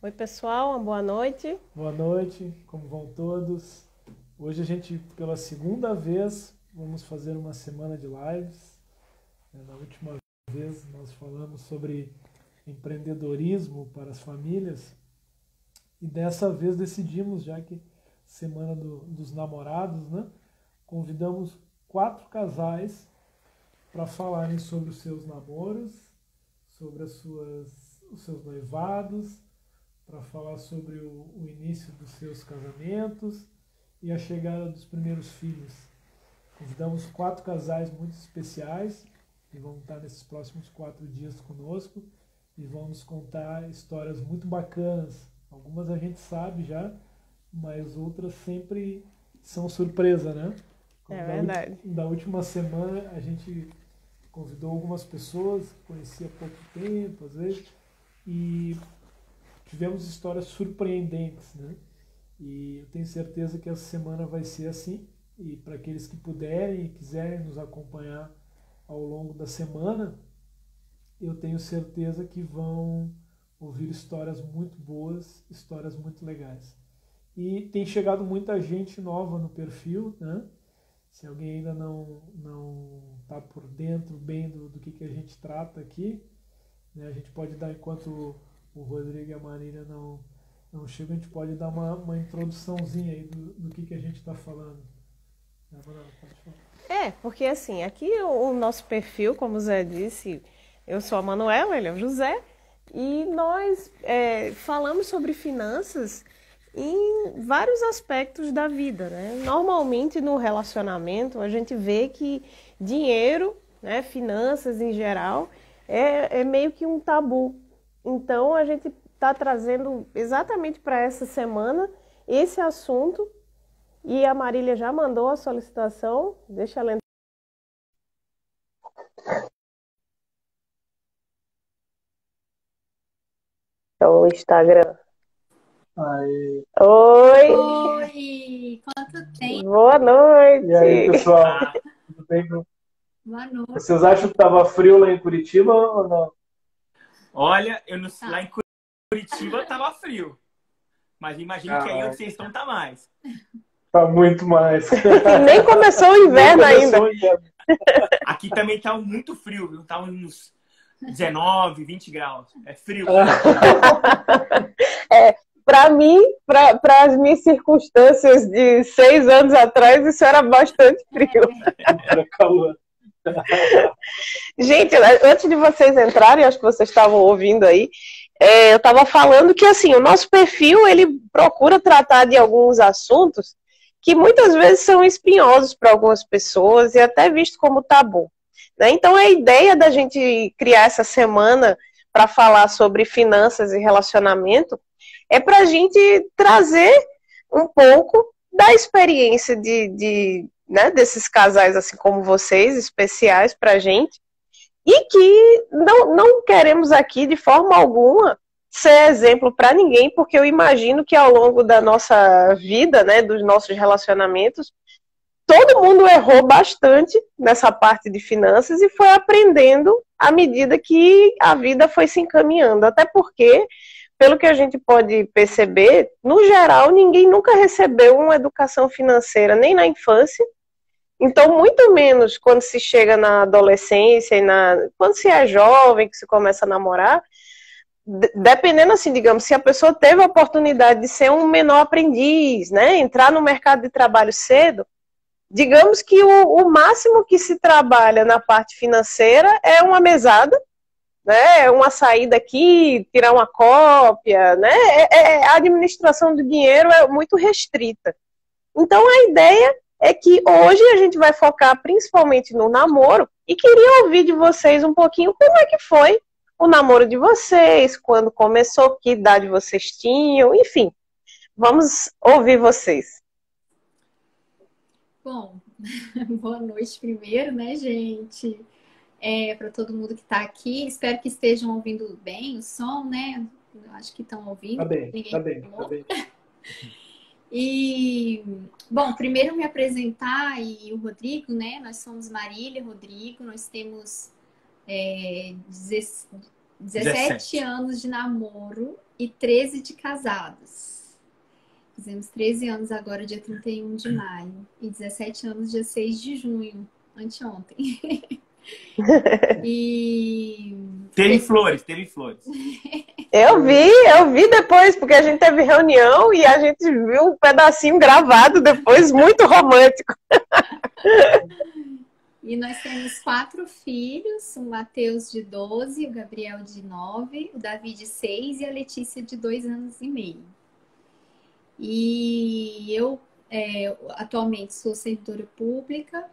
Oi, pessoal, uma boa noite. Boa noite, como vão todos? Hoje a gente, pela segunda vez, vamos fazer uma semana de lives. Na última vez nós falamos sobre empreendedorismo para as famílias e dessa vez decidimos, já que Semana dos Namorados, né? Convidamos 4 casais para falarem sobre os seus namoros, sobre os seus noivados, para falar sobre o início dos seus casamentos e a chegada dos primeiros filhos. Convidamos 4 casais muito especiais que vão estar nesses próximos 4 dias conosco e vão nos contar histórias muito bacanas. Algumas a gente sabe já, mas outras sempre são surpresa, né? É Da, verdade. da última semana a gente convidou algumas pessoas que conhecia há pouco tempo, às vezes, e tivemos histórias surpreendentes, né? E eu tenho certeza que essa semana vai ser assim. E para aqueles que puderem e quiserem nos acompanhar ao longo da semana, eu tenho certeza que vão ouvir histórias muito boas, histórias muito legais. E tem chegado muita gente nova no perfil, né? Se alguém ainda não está por dentro bem do que a gente trata aqui, né? A gente pode dar, enquanto o Rodrigo e a Marília não chegam, a gente pode dar uma introduçãozinha aí do que a gente está falando. Manuela, pode falar. Porque assim, aqui o nosso perfil, como o Zé disse, eu sou a Manuela, ele é o José, e nós falamos sobre finanças em vários aspectos da vida, né? Normalmente no relacionamento a gente vê que dinheiro, né, finanças em geral, é meio que um tabu. Então a gente está trazendo exatamente para essa semana esse assunto. E a Marília já mandou a solicitação, deixa ela entrar. O Instagram. Aí. Oi, Oi, quanto tempo? boa E aí, noite. pessoal, tudo bem? Boa noite. Vocês acham que estava frio lá em Curitiba ou não? Olha, eu não, lá em Curitiba tava frio. Mas imagino que aí onde vocês estão tá mais. Tá muito mais. Nem começou o inverno ainda. Aqui também tá muito frio, viu? Tá uns 19, 20 graus. É frio. Para mim, para as minhas circunstâncias de 6 anos atrás, isso era bastante frio. Era calor. Gente, antes de vocês entrarem, acho que vocês estavam ouvindo aí, eu estava falando que assim, o nosso perfil ele procura tratar de alguns assuntos que muitas vezes são espinhosos para algumas pessoas e até visto como tabu, né? Então a ideia da gente criar essa semana para falar sobre finanças e relacionamento é para a gente trazer um pouco da experiência né, desses casais assim como vocês, especiais para a gente, e que não queremos aqui, de forma alguma, ser exemplo para ninguém, porque eu imagino que ao longo da nossa vida, né, dos nossos relacionamentos, todo mundo errou bastante nessa parte de finanças e foi aprendendo à medida que a vida foi se encaminhando. Até porque, pelo que a gente pode perceber, no geral, ninguém nunca recebeu uma educação financeira, nem na infância. Então, muito menos quando se chega na adolescência e quando se é jovem, que se começa a namorar, dependendo assim, digamos, se a pessoa teve a oportunidade de ser um menor aprendiz, né, entrar no mercado de trabalho cedo, digamos que o máximo que se trabalha na parte financeira é uma mesada, né, uma saída aqui, tirar uma cópia, né, a administração do dinheiro é muito restrita. Então, a ideia é que hoje a gente vai focar principalmente no namoro e queria ouvir de vocês um pouquinho como é que foi o namoro de vocês, quando começou, que idade vocês tinham, enfim. Vamos ouvir vocês. Bom, boa noite primeiro, né, gente? Para todo mundo que está aqui. Espero que estejam ouvindo bem o som, né? Eu acho que estão ouvindo. Tá bem, Ninguém tá bem, falou. tá bem. E, bom, primeiro me apresentar e o Rodrigo, né? Nós somos Marília e Rodrigo, nós temos 17 anos de namoro e 13 de casados. Fizemos 13 anos agora, dia 31 de maio. E 17 anos, dia 6 de junho, anteontem. E... Teve flores, teve flores. Eu vi depois, porque a gente teve reunião e a gente viu um pedacinho gravado depois, muito romântico. E nós temos 4 filhos, o Matheus de 12, o Gabriel de 9, o Davi de 6 e a Letícia de 2 anos e meio. E eu atualmente sou servidora pública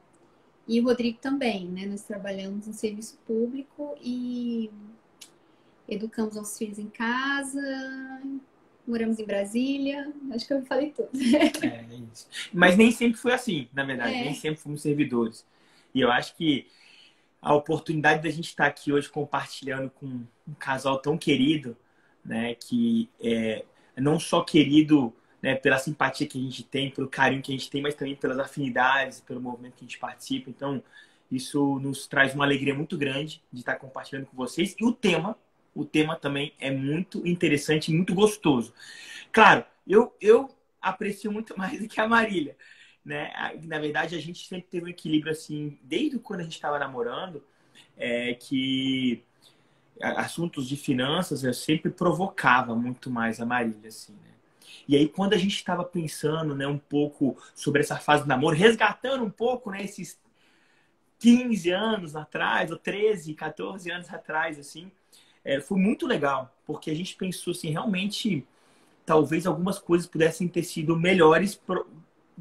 e o Rodrigo também, né? Nós trabalhamos no serviço público e educamos nossos filhos em casa, moramos em Brasília, acho que eu falei tudo. É isso. Mas nem sempre foi assim, na verdade, nem sempre fomos servidores. E eu acho que a oportunidade da gente estar aqui hoje compartilhando com um casal tão querido, né, que é não só querido, né, pela simpatia que a gente tem, pelo carinho que a gente tem, mas também pelas afinidades, pelo movimento que a gente participa. Então, isso nos traz uma alegria muito grande de estar compartilhando com vocês. E o tema também é muito interessante e muito gostoso. Claro, eu aprecio muito mais do que a Marília, né? Na verdade, a gente sempre teve um equilíbrio assim, desde quando a gente estava namorando, que assuntos de finanças eu sempre provocava muito mais a Marília, assim, né? E aí, quando a gente estava pensando, né, um pouco sobre essa fase do namoro, resgatando um pouco, né, esses 15 anos atrás, ou 13, 14 anos atrás, assim, foi muito legal, porque a gente pensou assim, realmente, talvez algumas coisas pudessem ter sido melhores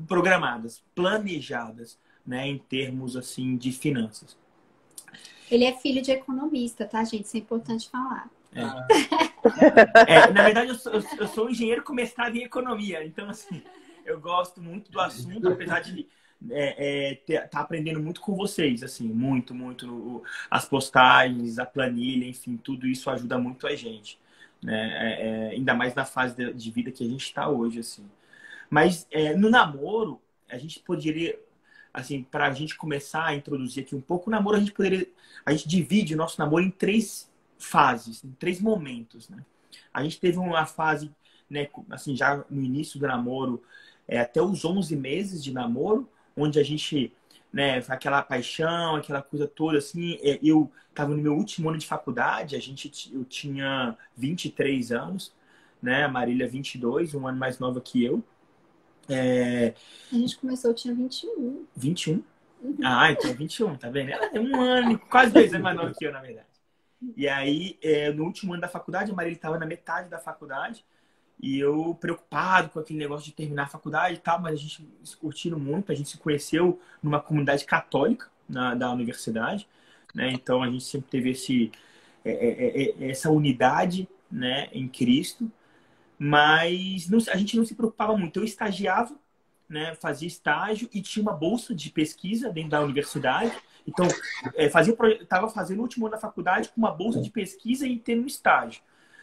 programadas, planejadas, né, em termos assim de finanças. Ele é filho de economista, tá, gente? Isso é importante falar. Na verdade, eu sou engenheiro com mestrado em economia, então assim, eu gosto muito do assunto, apesar de tá aprendendo muito com vocês, assim, muito as postagens, a planilha, enfim, tudo isso ajuda muito a gente, né? Ainda mais na fase de vida que a gente está hoje, assim. Mas no namoro, a gente poderia, assim, para a gente começar a introduzir aqui um pouco o namoro, a gente divide o nosso namoro em 3 fases, em 3 momentos, né? A gente teve uma fase, né, assim, já no início do namoro, até os 11 meses de namoro, onde a gente, né, aquela paixão, aquela coisa toda, assim, eu estava no meu último ano de faculdade, eu tinha 23 anos, né, a Marília 22, um ano mais nova que eu. A gente começou, eu tinha 21. 21? Uhum. Ah, então 21, tá vendo? Ela é um ano, quase 2 anos mais nova que eu, na verdade. E aí, no último ano da faculdade, a Marília estava na metade da faculdade, e eu preocupado com aquele negócio de terminar a faculdade e tal, mas a gente se curtindo muito, a gente se conheceu numa comunidade católica da universidade, né? Então a gente sempre teve essa unidade, né, em Cristo, mas a gente não se preocupava muito. Eu estagiava, né, fazia estágio e tinha uma bolsa de pesquisa dentro da universidade. Então, estava fazendo o último ano da faculdade com uma bolsa de pesquisa e tendo um estágio.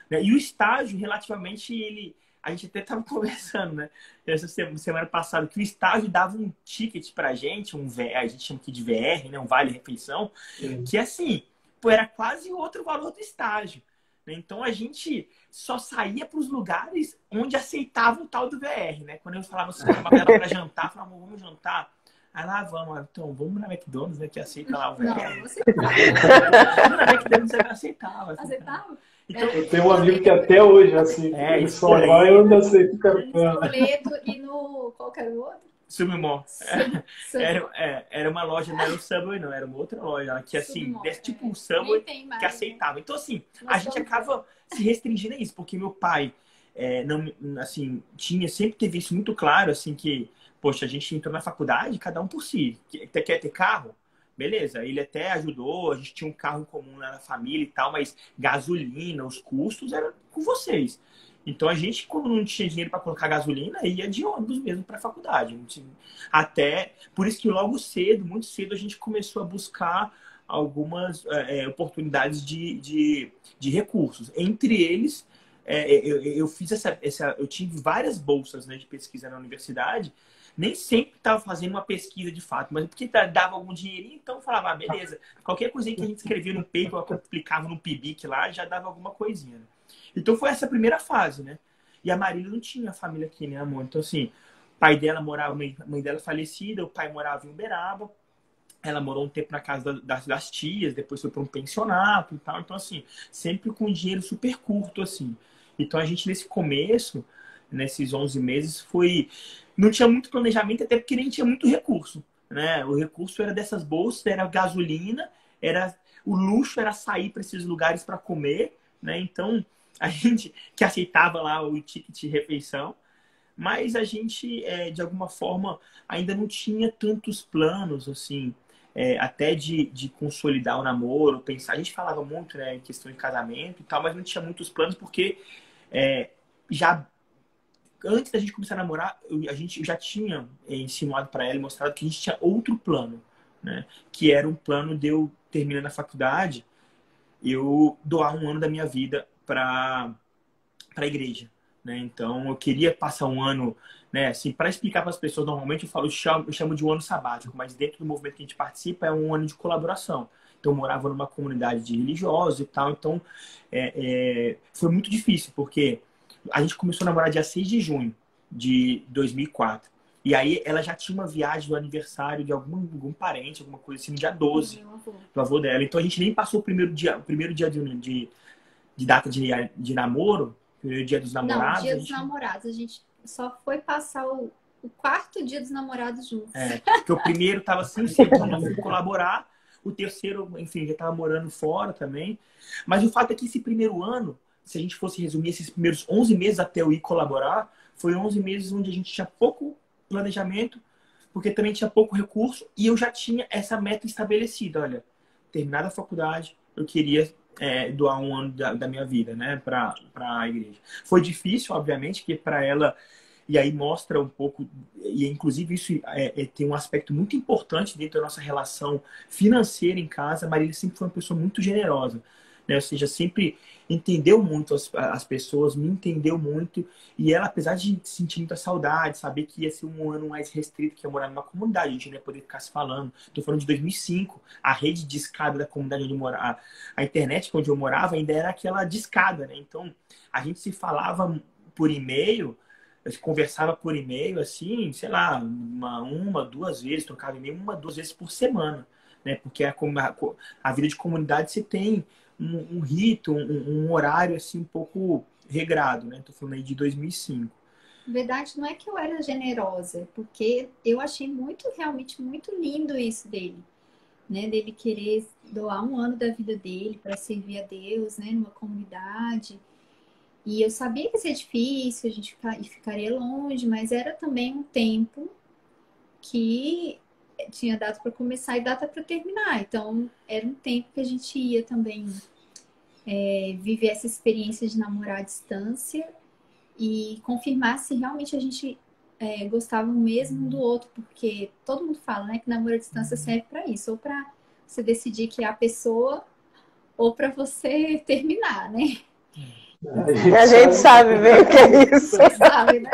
E o estágio, relativamente, a gente até estava conversando, né, essa semana passada, que o estágio dava um ticket pra gente, a gente chama aqui de VR, né, um vale-refeição, que assim, era quase outro valor do estágio. Então a gente só saía para os lugares onde aceitava o tal do VR, né? Quando eu falava assim, para jantar, eu falava, vamos jantar. Aí lá vamos, então vamos na McDonald's, né? Que aceita lá o VR. Não, aceitava. Na McDonald's aceitava. Aceitava? Então, eu tenho um amigo que até hoje, assim, ele só vai e eu ainda aceito cartão. E no... Qual que era o outro? Submor. Era uma loja, não era o Subway, não, era uma outra loja, que assim, tipo um Subway que aceitava. Então, assim, a gente acaba se restringindo a isso, porque meu pai, não, assim, sempre teve isso muito claro, assim, que, poxa, a gente entrou na faculdade, cada um por si. Quer ter carro? Beleza, ele até ajudou, a gente tinha um carro comum na família e tal, mas gasolina, os custos eram com vocês. Então, a gente, quando não tinha dinheiro para colocar gasolina, ia de ônibus mesmo para a faculdade. Por isso que logo cedo, muito cedo, a gente começou a buscar algumas oportunidades de recursos. Entre eles, eu fiz eu tive várias bolsas, né, de pesquisa na universidade, Nem sempre estava fazendo uma pesquisa de fato, mas porque dava algum dinheirinho, então falava, ah, beleza. Qualquer coisinha que a gente escrevia no paper, aplicava no PIBIC lá, já dava alguma coisinha. Né? Então foi essa primeira fase, né? E a Marília não tinha família aqui, né, amor? Então, assim, o pai dela morava, a mãe dela falecida, o pai morava em Uberaba, ela morou um tempo na casa das tias, depois foi para um pensionato e tal. Então, assim, sempre com dinheiro super curto, assim. Então, a gente, nesse começo, nesses 11 meses, não tinha muito planejamento, até porque nem tinha muito recurso, né? O recurso era dessas bolsas, era gasolina, o luxo era sair para esses lugares para comer, né? Então, a gente que aceitava lá o ticket de refeição, mas a gente, de alguma forma, ainda não tinha tantos planos, assim, até de consolidar o namoro, pensar. A gente falava muito, né, em questão de casamento e tal, mas não tinha muitos planos porque já antes da gente começar a namorar, eu já tinha insinuado para ela e mostrado que a gente tinha outro plano, né, que era um plano de eu, terminando a faculdade, eu doar um ano da minha vida para a igreja. Né? Então, eu queria passar um ano, né, assim, para explicar para as pessoas, normalmente eu chamo de um ano sabático, mas dentro do movimento que a gente participa é um ano de colaboração. Então, eu morava numa comunidade de religiosos e tal, então foi muito difícil, porque a gente começou a namorar dia 6 de junho de 2004. E aí ela já tinha uma viagem do aniversário de algum parente, alguma coisa assim, no dia 12, do avô dela. Então, a gente nem passou o primeiro dia de data de namoro, primeiro dia dos namorados. Não, dia dos namorados. A gente só foi passar o quarto dia dos namorados juntos. Porque o primeiro tava assim, o segundo eu fui colaborar, o terceiro, enfim, já tava morando fora também. Mas o fato é que esse primeiro ano, se a gente fosse resumir esses primeiros 11 meses até eu ir colaborar, foi 11 meses onde a gente tinha pouco planejamento, porque também tinha pouco recurso, e eu já tinha essa meta estabelecida. Olha, terminada a faculdade, eu queria doar um ano da minha vida, né, para a igreja. Foi difícil, obviamente, que para ela, e aí mostra um pouco, e inclusive isso tem um aspecto muito importante dentro da nossa relação financeira em casa. A Marília sempre foi uma pessoa muito generosa, né? Ou seja, sempre entendeu muito as pessoas, me entendeu muito, e ela, apesar de sentir muita saudade, saber que ia ser um ano mais restrito, que ia morar numa comunidade, a gente não ia poder ficar se falando. Estou falando de 2005, a rede de escada da comunidade onde eu morava, a internet onde eu morava ainda era aquela de escada, né? Então, a gente se falava por e-mail, conversava por e-mail, assim, sei lá, uma, duas vezes, trocava e-mail uma, duas vezes por semana, né? Porque a vida de comunidade você tem um rito, um horário assim um pouco regrado, né? Tô falando aí de 2005. Na verdade, não é que eu era generosa, porque eu achei realmente muito lindo isso dele, né? Dele querer doar um ano da vida dele para servir a Deus, né? Numa comunidade. E eu sabia que ia ser difícil, a gente ficaria longe, mas era também um tempo que tinha data para começar e data para terminar. Então, era um tempo que a gente ia também viver essa experiência de namorar à distância e confirmar se realmente a gente gostava mesmo um do outro, porque todo mundo fala, né, que namoro à distância serve para isso, ou para você decidir que é a pessoa, ou para você terminar, né? A gente sabe bem o que é isso. Você sabe, né?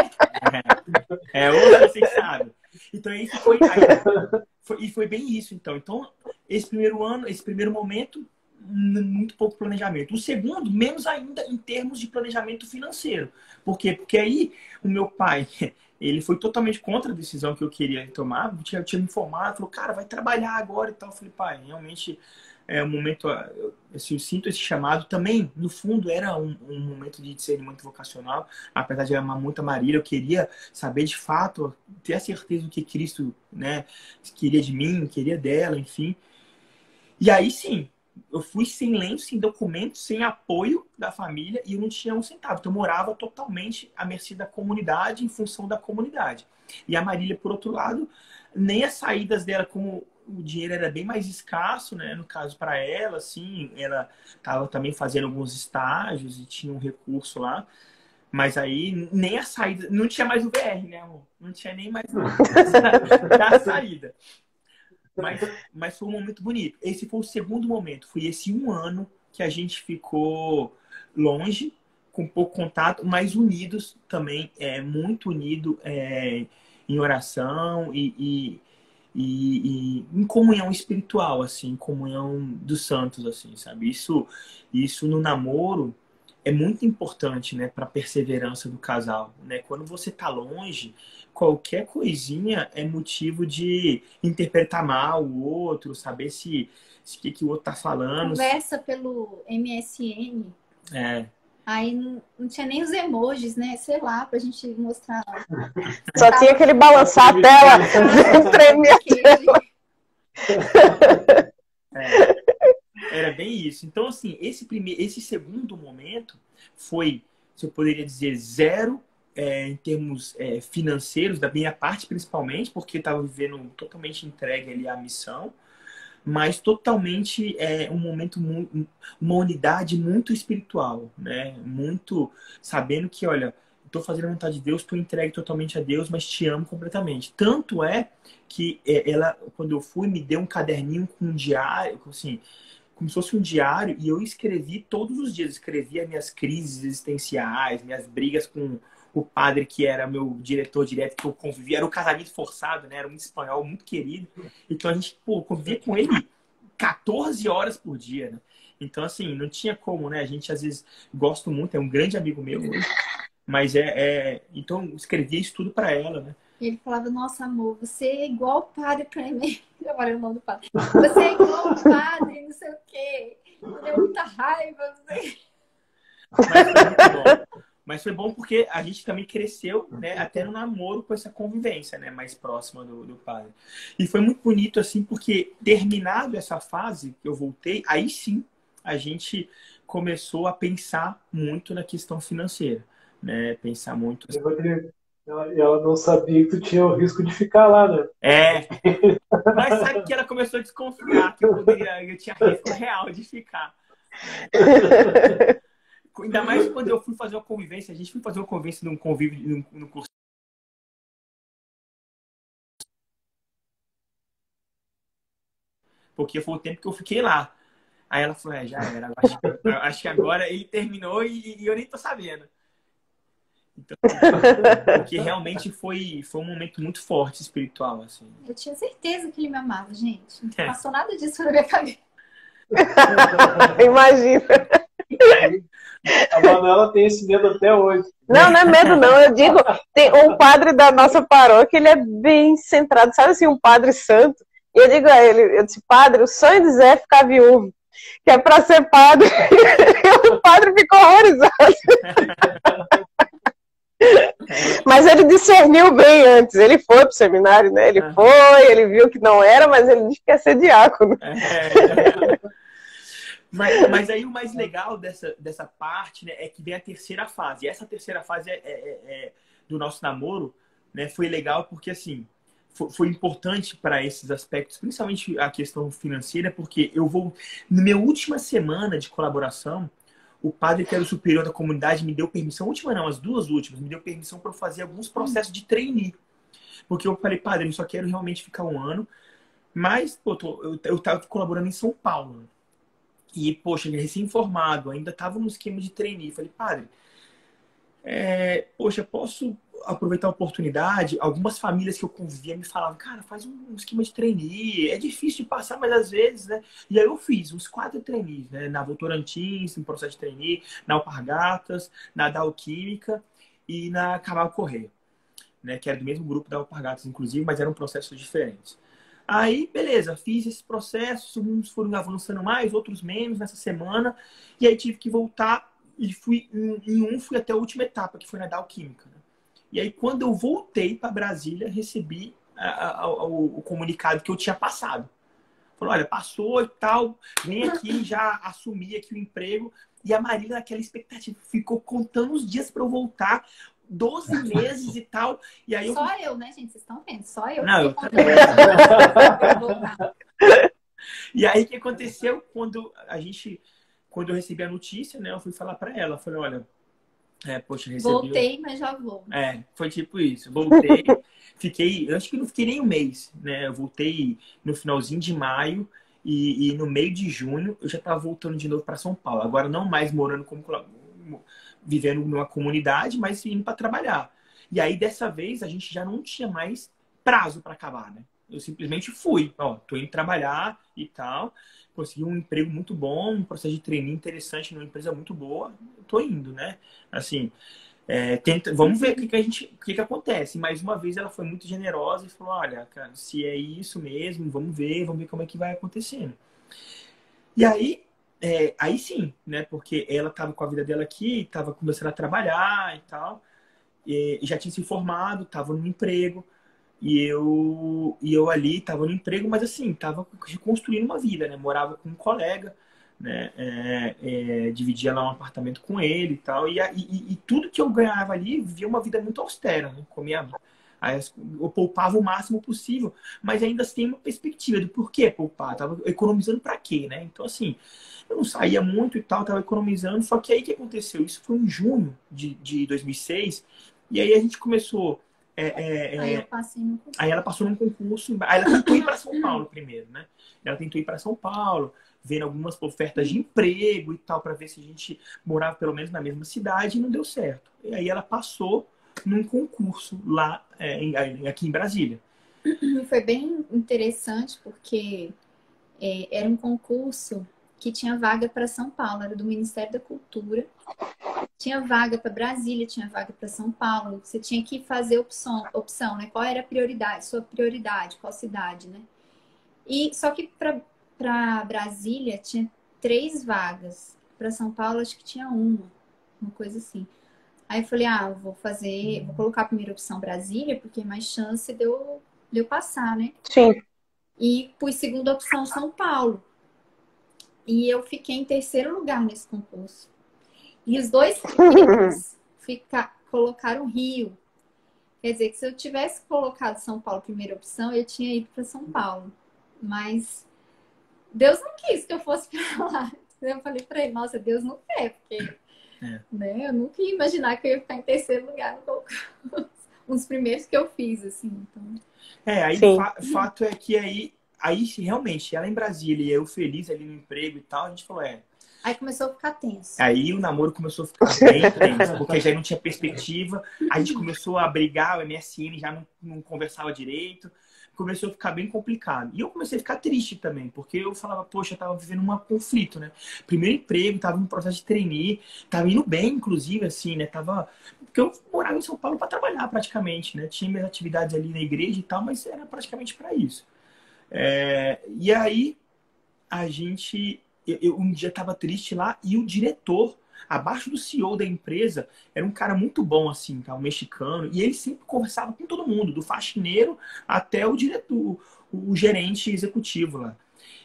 Hoje você que sabe. Então, isso foi bem isso, então. Então, esse primeiro ano, esse primeiro momento, muito pouco planejamento. O segundo, menos ainda em termos de planejamento financeiro. Por quê? Porque aí o meu pai, ele foi totalmente contra a decisão que eu queria tomar. Eu tinha me informado, falou, cara, vai trabalhar agora e tal. Eu falei, pai, realmente é um momento, eu sinto esse chamado. Também, no fundo, era um momento de discernimento vocacional. Apesar de eu amar muito a Marília, eu queria saber de fato, ter a certeza do que Cristo, né, queria de mim, queria dela, enfim. E aí sim, eu fui sem lenço, sem documentos, sem apoio da família, e eu não tinha um centavo. Então eu morava totalmente à mercê da comunidade, em função da comunidade. E a Marília, por outro lado, nem as saídas dela, como o dinheiro era bem mais escasso, né? No caso, para ela, assim, ela estava também fazendo alguns estágios e tinha um recurso lá. Mas aí, nem a saída... Não tinha mais o VR, né, amor? Não tinha nem mais da saída. Mas foi um momento bonito. Esse foi o segundo momento. Foi esse um ano que a gente ficou longe, com pouco contato, mas unidos também, muito unido em oração e em comunhão espiritual, assim, em comunhão dos santos, assim, sabe? Isso no namoro é muito importante, né, para a perseverança do casal, né? Quando você tá longe, qualquer coisinha é motivo de interpretar mal o outro, saber se o que o outro tá falando. Conversa pelo MSN. É. Aí não tinha nem os emojis, né? Sei lá, pra gente mostrar. Só tinha aquele balançar a tela, tremer a tela. Era bem isso. Então, assim, esse segundo momento foi, se eu poderia dizer, zero em termos financeiros, da minha parte principalmente, porque estava vivendo totalmente entregue ali à missão, mas totalmente um momento, uma unidade muito espiritual, né? Muito sabendo que, olha, estou fazendo a vontade de Deus, estou entregue totalmente a Deus, mas te amo completamente. Tanto é que ela, quando eu fui, me deu um caderninho com um diário, assim, como se fosse um diário, e eu escrevi todos os dias. Escrevi as minhas crises existenciais, minhas brigas com o padre que era meu diretor direto, que eu convivia. Era um casamento forçado, né? Era um espanhol muito querido. Então a gente, convivia com ele 14 horas por dia, né? Então, assim, não tinha como, né? A gente, às vezes, gosto muito, é um grande amigo meu hoje. Mas então, eu escrevia isso tudo pra ela, né? E ele falava, nossa, amor, você é igual o padre pra mim. Agora é o nome do padre. Você é igual o padre, não sei o quê. Me deu muita raiva. Não sei. Mas foi muito bom. Mas foi bom porque a gente também cresceu, né, até no namoro com essa convivência, né, mais próxima do padre. E foi muito bonito, assim, porque terminado essa fase que eu voltei, aí sim a gente começou a pensar muito na questão financeira, né, pensar muito... E ela não sabia que tu tinha o risco de ficar lá, né? Mas sabe que ela começou a desconfiar que eu tinha risco real de ficar. Ainda mais quando eu fui fazer uma convivência. A gente foi fazer uma convivência num convívio, num curso. Porque foi o tempo que eu fiquei lá. Aí ela falou, já era. Acho que agora ele terminou e eu nem tô sabendo. Então, porque realmente foi um momento muito forte espiritual, assim. Eu tinha certeza que ele me amava, gente. Não passou nada disso na minha cabeça. Imagina. A Manuela tem esse medo até hoje. Não é medo, não. Eu digo, tem um padre da nossa paróquia, ele é bem centrado, sabe assim, um padre santo. E eu digo a ele, eu disse, padre, o sonho de Zé é ficar viúvo, que é pra ser padre. E o padre ficou horrorizado. Mas ele discerniu bem antes. Ele foi pro seminário, né? Ele viu que não era, mas ele disse que ia ser diácono. Mas aí o mais legal dessa parte, né, é que vem a terceira fase. E essa terceira fase do nosso namoro, né, foi legal porque, assim, foi importante para esses aspectos, principalmente a questão financeira, porque na minha última semana de colaboração, o padre que era o superior da comunidade me deu permissão, última não, as duas últimas, me deu permissão para eu fazer alguns processos de trainee. Porque eu falei, padre, eu só quero realmente ficar um ano, mas pô, eu estava colaborando em São Paulo. E, poxa, recém-formado, ainda estava no esquema de trainee. Falei, padre, poxa, posso aproveitar a oportunidade? Algumas famílias que eu convivia me falavam, cara, faz um esquema de trainee. É difícil de passar, mas às vezes, né? E aí eu fiz uns 4 trainees, né? Na Votorantins, em processo de trainee, na Alpargatas, na Dalquímica e na Camargo Correia, né? Que era do mesmo grupo da Alpargatas, inclusive, mas eram processos diferentes. Aí, beleza, fiz esse processo, uns foram avançando mais, outros menos nessa semana, e aí tive que voltar e fui até a última etapa, que foi na Dalquímica, né? E aí, quando eu voltei para Brasília, recebi o comunicado que eu tinha passado. Falou, olha, passou e tal, vem aqui, já assumi aqui o emprego. E a Marília, naquela expectativa, ficou contando os dias para eu voltar, 12 meses e tal. E aí Só eu, né, gente? Vocês estão vendo? Só eu. Não, eu também. E aí, o que aconteceu? Quando eu recebi a notícia, né, eu fui falar para ela. Falei, olha, poxa, recebi... Voltei, mas já vou. Foi tipo isso. Voltei, eu acho que não fiquei nem um mês, né? Eu voltei no finalzinho de maio e no meio de junho eu já estava voltando de novo para São Paulo. Agora não mais morando vivendo numa comunidade, mas indo para trabalhar. E aí, dessa vez, a gente já não tinha mais prazo para acabar, né? Eu simplesmente fui. Ó, tô indo trabalhar e tal. Consegui um emprego muito bom, um processo de treininho interessante numa empresa muito boa. Eu tô indo, né? Assim, vamos ver o que acontece. Mais uma vez, ela foi muito generosa e falou, olha, cara, se é isso mesmo, vamos ver como é que vai acontecendo. E aí, aí sim, né? Porque ela tava com a vida dela aqui, tava começando a trabalhar e tal. E já tinha se formado, tava no emprego. E eu ali tava no emprego, mas assim, tava reconstruindo uma vida, né? Morava com um colega, né? Dividia lá um apartamento com ele e tal. E tudo que eu ganhava ali, vivia uma vida muito austera, né? Comia, aí eu poupava o máximo possível, mas ainda assim uma perspectiva do porquê poupar. Tava economizando para quê, né? Então, assim, eu não saía muito e tal, tava economizando. Só que aí o que aconteceu? Isso foi em junho de 2006. E aí a gente começou... Aí eu passei no concurso. Aí ela passou num concurso, aí ela tentou ir para São Paulo primeiro, né? Ela tentou ir para São Paulo, vendo algumas ofertas de emprego e tal, para ver se a gente morava pelo menos na mesma cidade, e não deu certo. E aí ela passou num concurso lá, aqui em Brasília. Foi bem interessante, porque era um concurso que tinha vaga para São Paulo, era do Ministério da Cultura. Tinha vaga para Brasília, tinha vaga para São Paulo. Você tinha que fazer opção, né? Qual era a prioridade, sua prioridade, qual cidade, né? E só que para Brasília tinha 3 vagas. Para São Paulo acho que tinha uma coisa assim. Aí eu falei, vou colocar a primeira opção Brasília, porque é mais chance de eu passar, né? Sim. E pus segunda opção São Paulo. E eu fiquei em terceiro lugar nesse concurso. E os 2 primeiros colocaram Rio. Quer dizer que se eu tivesse colocado São Paulo primeira opção, eu tinha ido para São Paulo. Mas Deus não quis que eu fosse para lá. Eu falei para ele, nossa, Deus não quer, porque né, eu nunca ia imaginar que eu ia ficar em terceiro lugar no concurso. Um dos primeiros que eu fiz, assim. Então... aí fato é que aí realmente, ela em Brasília e eu feliz ali no emprego e tal, a gente falou, Aí começou a ficar tenso. Aí o namoro começou a ficar bem tenso, porque já não tinha perspectiva. A gente começou a brigar, o MSN já não conversava direito. Começou a ficar bem complicado. E eu comecei a ficar triste também, porque eu falava, poxa, eu tava vivendo um conflito, né? Primeiro emprego, tava no processo de trainee, tava indo bem, inclusive, assim, né? Porque eu morava em São Paulo para trabalhar praticamente, né? Tinha minhas atividades ali na igreja e tal, mas era praticamente para isso. E aí, eu um dia estava triste lá e o diretor, abaixo do CEO da empresa, era um cara muito bom, assim, tá? Um mexicano, e ele sempre conversava com todo mundo, do faxineiro até o diretor, o gerente executivo lá.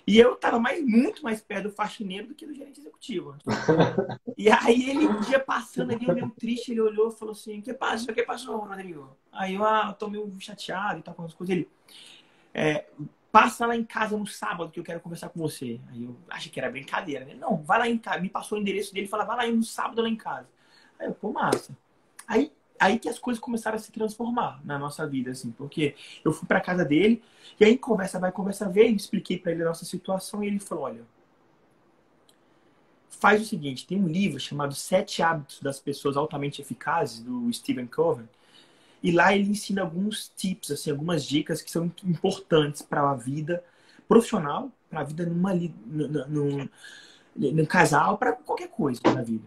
E eu estava muito mais perto do faxineiro do que do gerente executivo. E aí ele, um dia passando ali, eu meio triste, ele olhou e falou assim, que passou, Rodrigo? Aí eu tô meio chateado e tal, com as coisas. Ele, passa lá em casa no sábado que eu quero conversar com você. Aí eu achei que era brincadeira, né? Não, vai lá em casa. Me passou o endereço dele e falou, vai lá no sábado lá em casa. Aí eu, pô, massa. Aí que as coisas começaram a se transformar na nossa vida, assim. Porque eu fui pra casa dele e aí conversa vai, conversa vem. Expliquei pra ele a nossa situação e ele falou, olha, faz o seguinte, tem um livro chamado 7 Hábitos das Pessoas Altamente Eficazes, do Stephen Covey. E lá ele ensina alguns tips, assim, algumas dicas que são importantes para a vida profissional, para a vida no casal, para qualquer coisa na vida.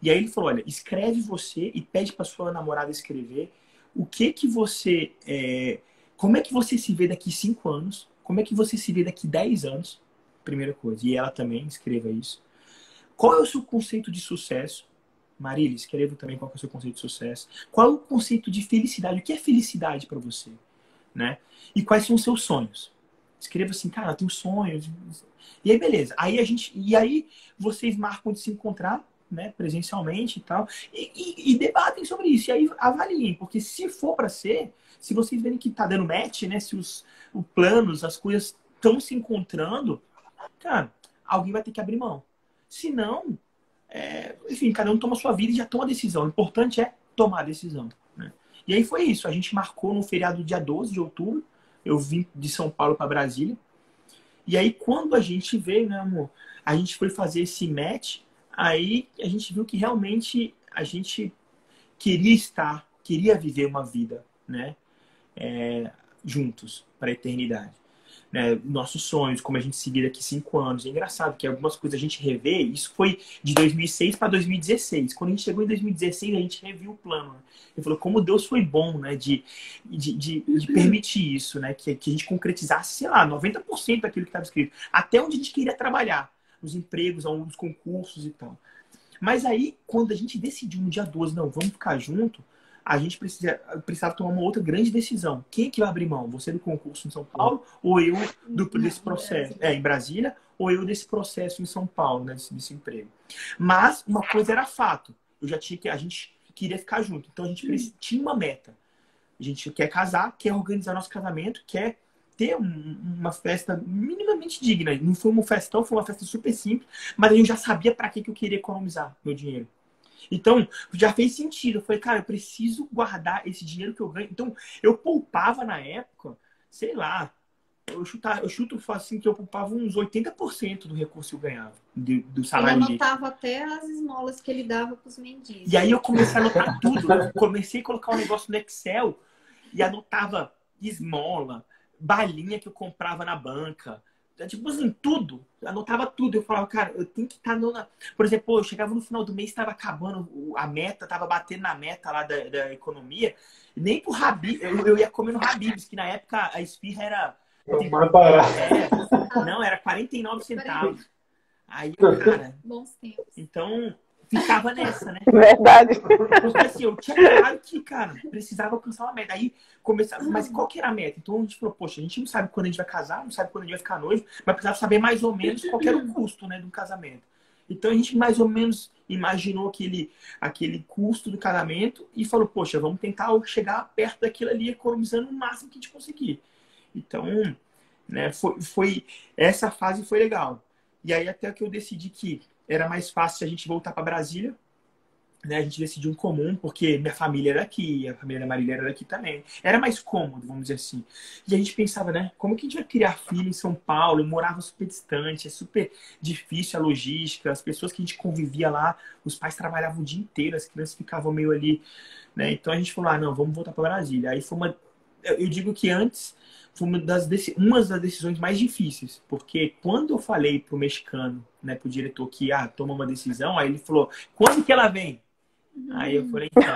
E aí ele falou, olha, escreve você e pede para sua namorada escrever o que você... como é que você se vê daqui 5 anos, como é que você se vê daqui 10 anos, primeira coisa. E ela também escreva isso. Qual é o seu conceito de sucesso? Marília, escreva também qual é o seu conceito de sucesso. Qual é o conceito de felicidade? O que é felicidade para você? Né? E quais são os seus sonhos? Escreva assim, cara, eu tenho sonhos. E aí, beleza. E aí vocês marcam de se encontrar, né, presencialmente e tal. E debatem sobre isso. E aí avaliem. Porque se for para ser, se vocês verem que tá dando match, né? Se os planos, as coisas estão se encontrando, cara, alguém vai ter que abrir mão. Se não... enfim, cada um toma a sua vida e já toma a decisão. O importante é tomar a decisão. Né? E aí foi isso. A gente marcou no feriado dia 12 de outubro. Eu vim de São Paulo para Brasília. E aí quando a gente veio, né, amor? A gente foi fazer esse match. Aí a gente viu que realmente a gente queria estar queria viver uma vida, né? Juntos, para a eternidade. Né, nossos sonhos, como a gente se vê daqui 5 anos. É engraçado que algumas coisas a gente revê. Isso foi de 2006 para 2016. Quando a gente chegou em 2016, a gente reviu o plano. Né? Ele falou como Deus foi bom, né, de permitir isso, né, que a gente concretizasse, sei lá, 90% daquilo que estava escrito. Até onde a gente queria trabalhar. Os empregos, os concursos e tal. Mas aí, quando a gente decidiu no dia 12, não, vamos ficar junto, a gente precisava tomar uma outra grande decisão. Quem é que vai abrir mão? Você do concurso em São Paulo ou eu desse processo? Em Brasília, ou eu desse processo em São Paulo, né, desse emprego. Mas uma coisa era fato. A gente queria ficar junto. Então a gente tinha uma meta. A gente quer casar, quer organizar nosso casamento, quer ter uma festa minimamente digna. Não foi uma festão, foi uma festa super simples, mas eu já sabia para que eu queria economizar meu dinheiro. Então, já fez sentido. Eu falei, cara, eu preciso guardar esse dinheiro que eu ganho. Então, eu poupava na época, sei lá, eu chuto assim que eu poupava uns 80% do recurso que eu ganhava, do salário dele. Ele anotava até as esmolas que ele dava para os mendigos. E aí eu comecei a anotar tudo. Eu comecei a colocar um negócio no Excel e anotava esmola, balinha que eu comprava na banca. Tipo assim, tudo. Eu anotava tudo. Eu falava, cara, eu tenho que estar Por exemplo, eu chegava no final do mês, estava acabando a meta, estava batendo na meta lá da economia. Nem pro Habib, eu ia comer no Habib's, que na época a esfirra era... mais barato. Não, era 49 centavos. Aí, cara... Bons tempos. Então, ficava nessa, né? Verdade. Porque assim, eu tinha claro que, cara, precisava alcançar uma meta. Aí começava, mas qual que era a meta? Então a gente falou, poxa, a gente não sabe quando a gente vai casar, não sabe quando a gente vai ficar noivo, mas precisava saber mais ou menos qual que era o custo, né, do casamento. Então a gente mais ou menos imaginou aquele custo do casamento e falou, poxa, vamos tentar chegar perto daquilo ali, economizando o máximo que a gente conseguir. Então, né, essa fase foi legal. E aí até que eu decidi que era mais fácil a gente voltar para Brasília, né? A gente decidiu em comum, porque minha família era aqui, a família da Marília era daqui também. Era mais cômodo, vamos dizer assim. E a gente pensava, né? Como que a gente vai criar filho em São Paulo? Eu morava super distante, é super difícil a logística. As pessoas que a gente convivia lá, os pais trabalhavam o dia inteiro, as crianças ficavam meio ali, né? Então a gente falou, não, vamos voltar para Brasília. Aí foi eu digo que antes foi uma das decisões mais difíceis, porque quando eu falei pro mexicano, né, pro diretor que toma uma decisão, aí ele falou, quando que ela vem? Aí eu falei, então.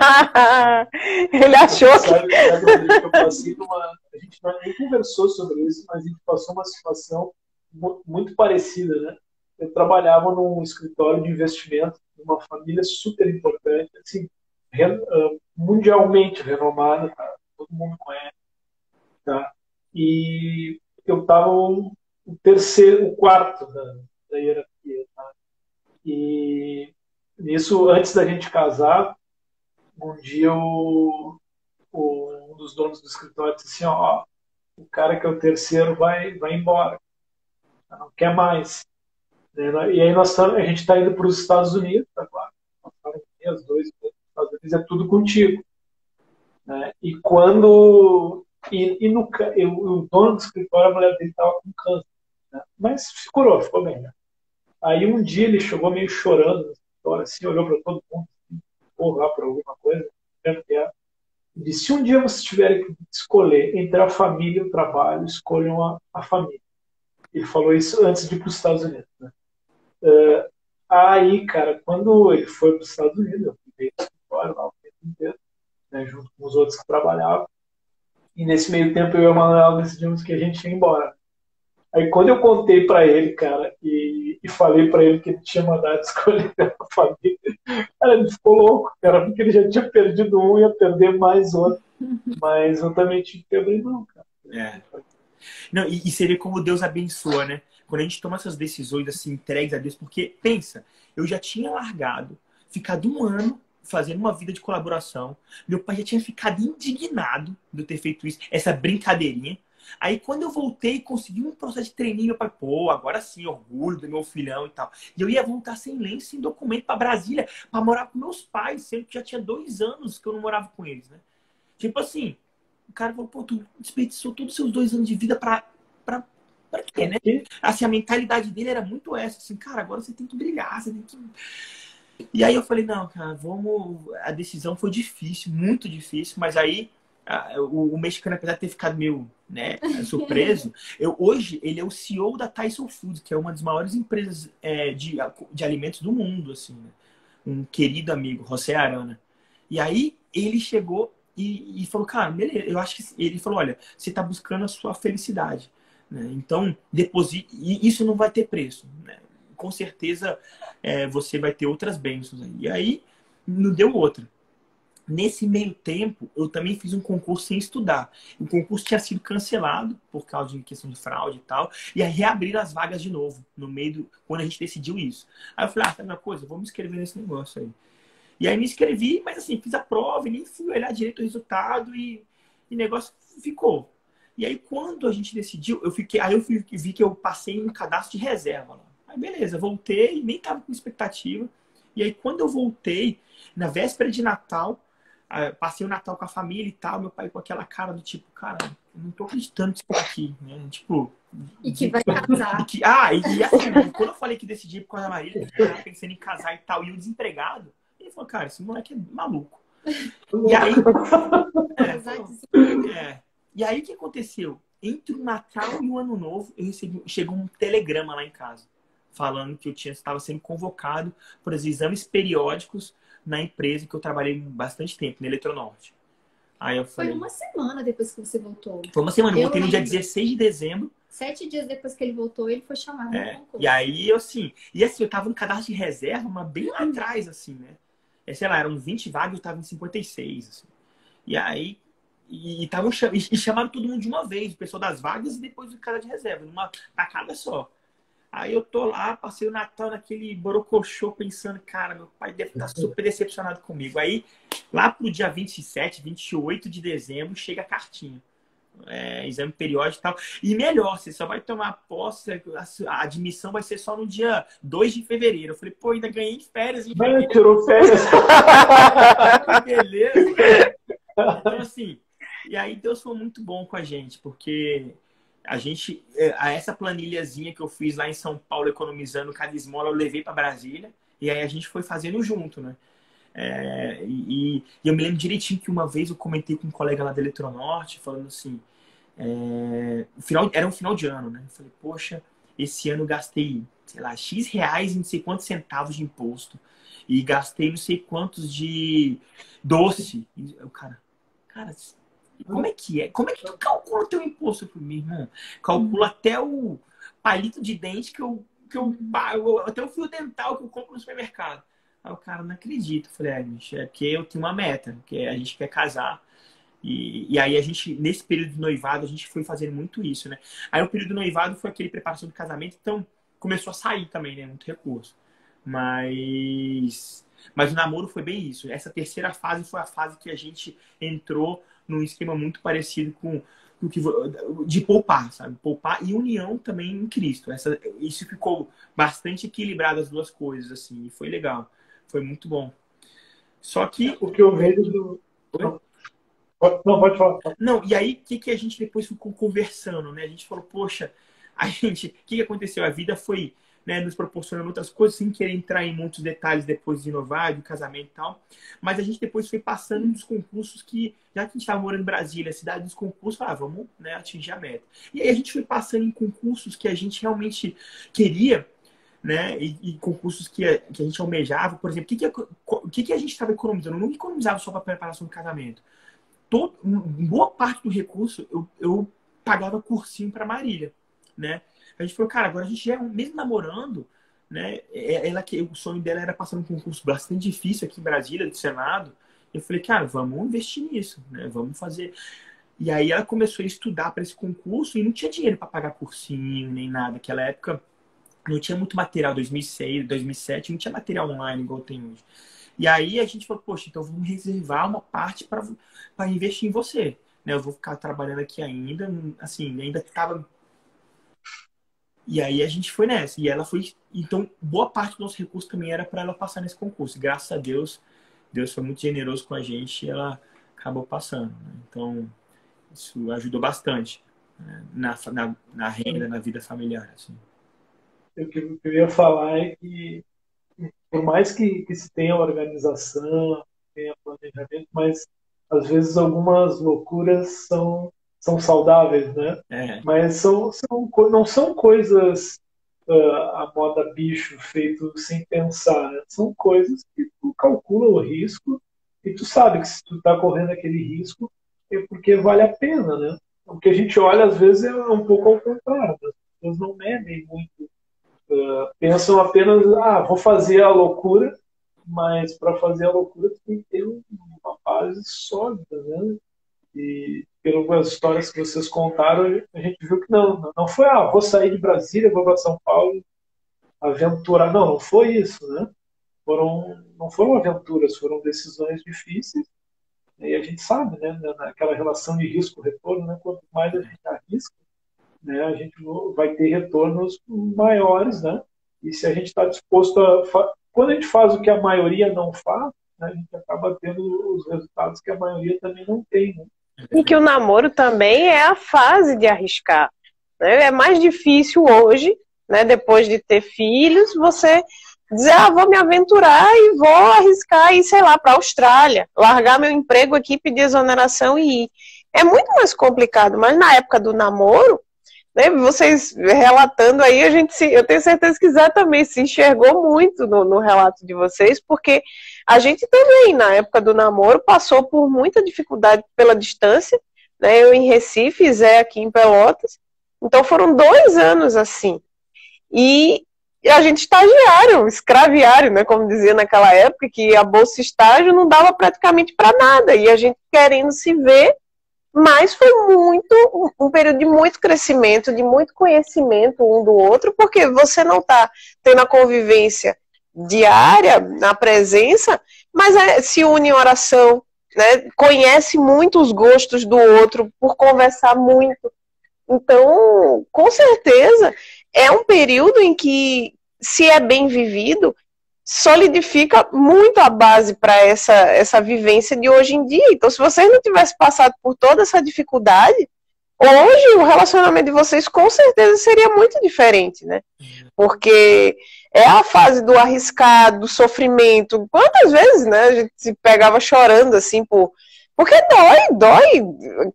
Ele achou que... Sabe que eu passei por a gente nem conversou sobre isso, mas a gente passou uma situação muito parecida, né? Eu trabalhava num escritório de investimento de uma família super importante, assim, mundialmente renomada, tá? Todo mundo conhece, tá? E eu estava o quarto da hierarquia, tá? E nisso, antes da gente casar, um dia um dos donos do escritório disse assim, ó, o cara que é o terceiro vai embora, não quer mais. E aí a gente está indo para os Estados Unidos, tá claro, os dois Estados Unidos é tudo contigo. Né? E quando... o dono do escritório, a mulher dele estava com câncer. Né? Mas curou, ficou bem. Né? Aí um dia ele chegou meio chorando no escritório, assim, olhou para todo mundo, lá para alguma coisa, e disse, se um dia vocês tiverem que escolher entre a família e o trabalho, escolham a família. Ele falou isso antes de ir para os Estados Unidos. Né? Aí, cara, quando ele foi para os Estados Unidos, eu fiquei no escritório lá o tempo inteiro, né, junto com os outros que trabalhavam, e nesse meio tempo eu e o Manuel decidimos que a gente ia embora. Aí quando eu contei para ele, cara, e falei para ele que ele tinha mandado escolher a família, cara, ele ficou louco, cara, porque ele já tinha perdido um e ia perder mais outro. Mas eu também tive que abrir mão, cara. Não, e seria como Deus abençoa, né? Quando a gente toma essas decisões assim, entregues a Deus, porque, pensa, eu já tinha largado, ficado 1 ano fazendo uma vida de colaboração, meu pai já tinha ficado indignado de eu ter feito isso, essa brincadeirinha. Aí quando eu voltei, consegui um processo de treininho, meu pai, agora sim, orgulho do meu filhão e tal. E eu ia voltar sem lenço, sem documento para Brasília, para morar com meus pais, sendo que já tinha 2 anos que eu não morava com eles, né? Tipo assim, o cara falou, tu desperdiçou todos os seus 2 anos de vida pra quê, né? Assim, a mentalidade dele era muito essa, assim, cara, agora você tem que brilhar, você tem que... E aí eu falei, não, cara, a decisão foi difícil, muito difícil, mas aí o mexicano, apesar de ter ficado meio, né, surpreso, hoje ele é o CEO da Tyson Foods, que é uma das maiores empresas de alimentos do mundo, assim, né? Um querido amigo, José Arana. E aí ele chegou e falou, cara, beleza, eu acho que ele falou, olha, você está buscando a sua felicidade, né? Então, deposite, e isso não vai ter preço, né? Com certeza você vai ter outras bênçãos aí. E aí não deu outra. Nesse meio tempo, eu também fiz um concurso sem estudar. O concurso tinha sido cancelado por causa de questão de fraude e tal. E aí reabriram as vagas de novo, no meio quando a gente decidiu isso. Aí eu falei, sabe uma coisa? Vou me inscrever nesse negócio aí. E aí me inscrevi, mas assim, fiz a prova e nem fui olhar direito o resultado e o negócio ficou. E aí quando a gente decidiu, vi que eu passei no cadastro de reserva lá. Aí beleza, voltei, nem tava com expectativa. E aí quando eu voltei, na véspera de Natal, passei o Natal com a família e tal, meu pai com aquela cara do tipo, cara, eu não tô acreditando que você tá aqui, né? Tipo... E que vai casar. E assim, quando eu falei que decidi por causa da Marília, que eu tava pensando em casar e tal, e o desempregado, ele falou, cara, esse moleque é maluco. E aí... E aí o que aconteceu? Entre o Natal e o Ano Novo, chegou um telegrama lá em casa, falando que eu estava sendo convocado para os exames periódicos na empresa que eu trabalhei bastante tempo, na Eletronorte. Aí eu falei... Foi uma semana depois que você voltou. Foi uma semana, eu voltei no dia 16 de dezembro. 7 dias depois que ele voltou, ele foi chamado no concurso. E aí, eu tava no cadastro de reserva, mas bem lá atrás, assim, né? Sei lá, eram 20 vagas, eu tava em 56, assim. E aí, e chamaram todo mundo de uma vez, o pessoal das vagas e depois o cara de reserva, numa tacada só. Aí eu tô lá, passei o Natal naquele borocochô pensando, cara, meu pai deve estar super decepcionado comigo. Aí, lá pro dia 27, 28 de dezembro, chega a cartinha. Exame periódico e tal. E melhor, você só vai tomar posse, a admissão vai ser só no dia 2 de fevereiro. Eu falei, pô, ainda ganhei férias em fevereiro. Tirou férias. Beleza. Então, assim, e aí Deus foi muito bom com a gente, porque essa planilhazinha que eu fiz lá em São Paulo, economizando cada esmola, eu levei para Brasília, e aí a gente foi fazendo junto, né? E eu me lembro direitinho que uma vez eu comentei com um colega lá da Eletronorte, falando assim, era um final de ano, né? Eu falei, poxa, esse ano eu gastei, sei lá, X reais em não sei quantos centavos de imposto, e gastei não sei quantos de doce. E o cara, como é que é? Como é que tu calcula o teu imposto para mim, irmão? Calcula até o palito de dente que eu pago, até o fio dental que eu compro no supermercado. Aí o cara, não acredito. Eu falei, bicho, é porque eu tenho uma meta, que a gente quer casar. E aí a gente, nesse período de noivado, a gente foi fazendo muito isso, né? Aí o período do noivado foi aquele preparação do casamento, então começou a sair também, né? Muito recurso. Mas o namoro foi bem isso. Essa terceira fase foi a fase que a gente entrou num esquema muito parecido com o que de poupar, sabe? Poupar e união também em Cristo. Isso ficou bastante equilibrado as duas coisas, assim, e foi legal. Foi muito bom. Só que... O que eu vejo do... Não, pode falar. Não, e aí, o que a gente depois ficou conversando, né? A gente falou, poxa, o que aconteceu? A vida foi, né, nos proporcionando outras coisas, sem querer entrar em muitos detalhes depois de noivado, de casamento e tal. Mas a gente depois foi passando nos concursos que, já que a gente estava morando em Brasília, a cidade dos concursos, vamos, né, atingir a meta. E aí a gente foi passando em concursos que a gente realmente queria, né? E concursos que a gente almejava. Por exemplo, o que a gente estava economizando? Eu não economizava só para preparação do casamento. Boa parte do recurso eu pagava cursinho para Marília, né? A gente falou, cara, agora a gente já, mesmo namorando, né? O sonho dela era passar num concurso bastante difícil aqui em Brasília, do Senado. Eu falei, cara, vamos investir nisso, né? Vamos fazer. E aí ela começou a estudar para esse concurso e não tinha dinheiro para pagar cursinho nem nada. Naquela época não tinha muito material, 2006, 2007, não tinha material online igual tem hoje. E aí a gente falou, poxa, então vamos reservar uma parte para investir em você, né? Eu vou ficar trabalhando aqui ainda, assim, ainda estava... E aí a gente foi nessa. E ela foi... Então, boa parte do nosso recurso também era para ela passar nesse concurso. Graças a Deus, Deus foi muito generoso com a gente e ela acabou passando, né? Então, isso ajudou bastante, né? Na renda, na vida familiar, assim. O que eu ia falar é que por mais que se tenha organização, tenha planejamento, mas às vezes algumas loucuras são saudáveis, né? É, Mas não são coisas a moda bicho feito sem pensar, né? São coisas que tu calcula o risco e tu sabe que se tu está correndo aquele risco é porque vale a pena, né? O que a gente olha às vezes é um pouco ao contrário, as pessoas não medem muito, pensam apenas, vou fazer a loucura, mas para fazer a loucura tu tem que ter uma base sólida, né? E pelas histórias que vocês contaram, a gente viu que não foi, vou sair de Brasília, vou para São Paulo, aventurar. Não, não foi isso, né? Não foram aventuras, foram decisões difíceis. E a gente sabe, né, naquela relação de risco-retorno, né, quanto mais a gente arrisca, né, a gente vai ter retornos maiores, né? E se a gente está disposto quando a gente faz o que a maioria não faz, né, a gente acaba tendo os resultados que a maioria também não tem, né? E que o namoro também é a fase de arriscar, né? É mais difícil hoje, né, depois de ter filhos, você dizer, vou me aventurar e vou arriscar ir, sei lá, para a Austrália, largar meu emprego aqui, pedir exoneração e ir. É muito mais complicado, mas na época do namoro, né, vocês relatando aí, eu tenho certeza que Zé também se enxergou muito no relato de vocês, porque a gente também, na época do namoro, passou por muita dificuldade pela distância, né, eu em Recife, Zé aqui em Pelotas, então foram 2 anos assim, e a gente estagiário, escraviário, né, como dizia naquela época, que a bolsa estágio não dava praticamente para nada, e a gente querendo se ver, mas foi um período de muito crescimento, de muito conhecimento um do outro, porque você não está tendo a convivência diária, na presença, mas se une em oração, né, conhece muito os gostos do outro, por conversar muito. Então, com certeza, é um período em que, se é bem vivido, solidifica muito a base para essa vivência de hoje em dia. Então, se vocês não tivessem passado por toda essa dificuldade, hoje o relacionamento de vocês com certeza seria muito diferente, né? Porque é a fase do arriscado, do sofrimento. Quantas vezes, né, a gente se pegava chorando assim porque dói,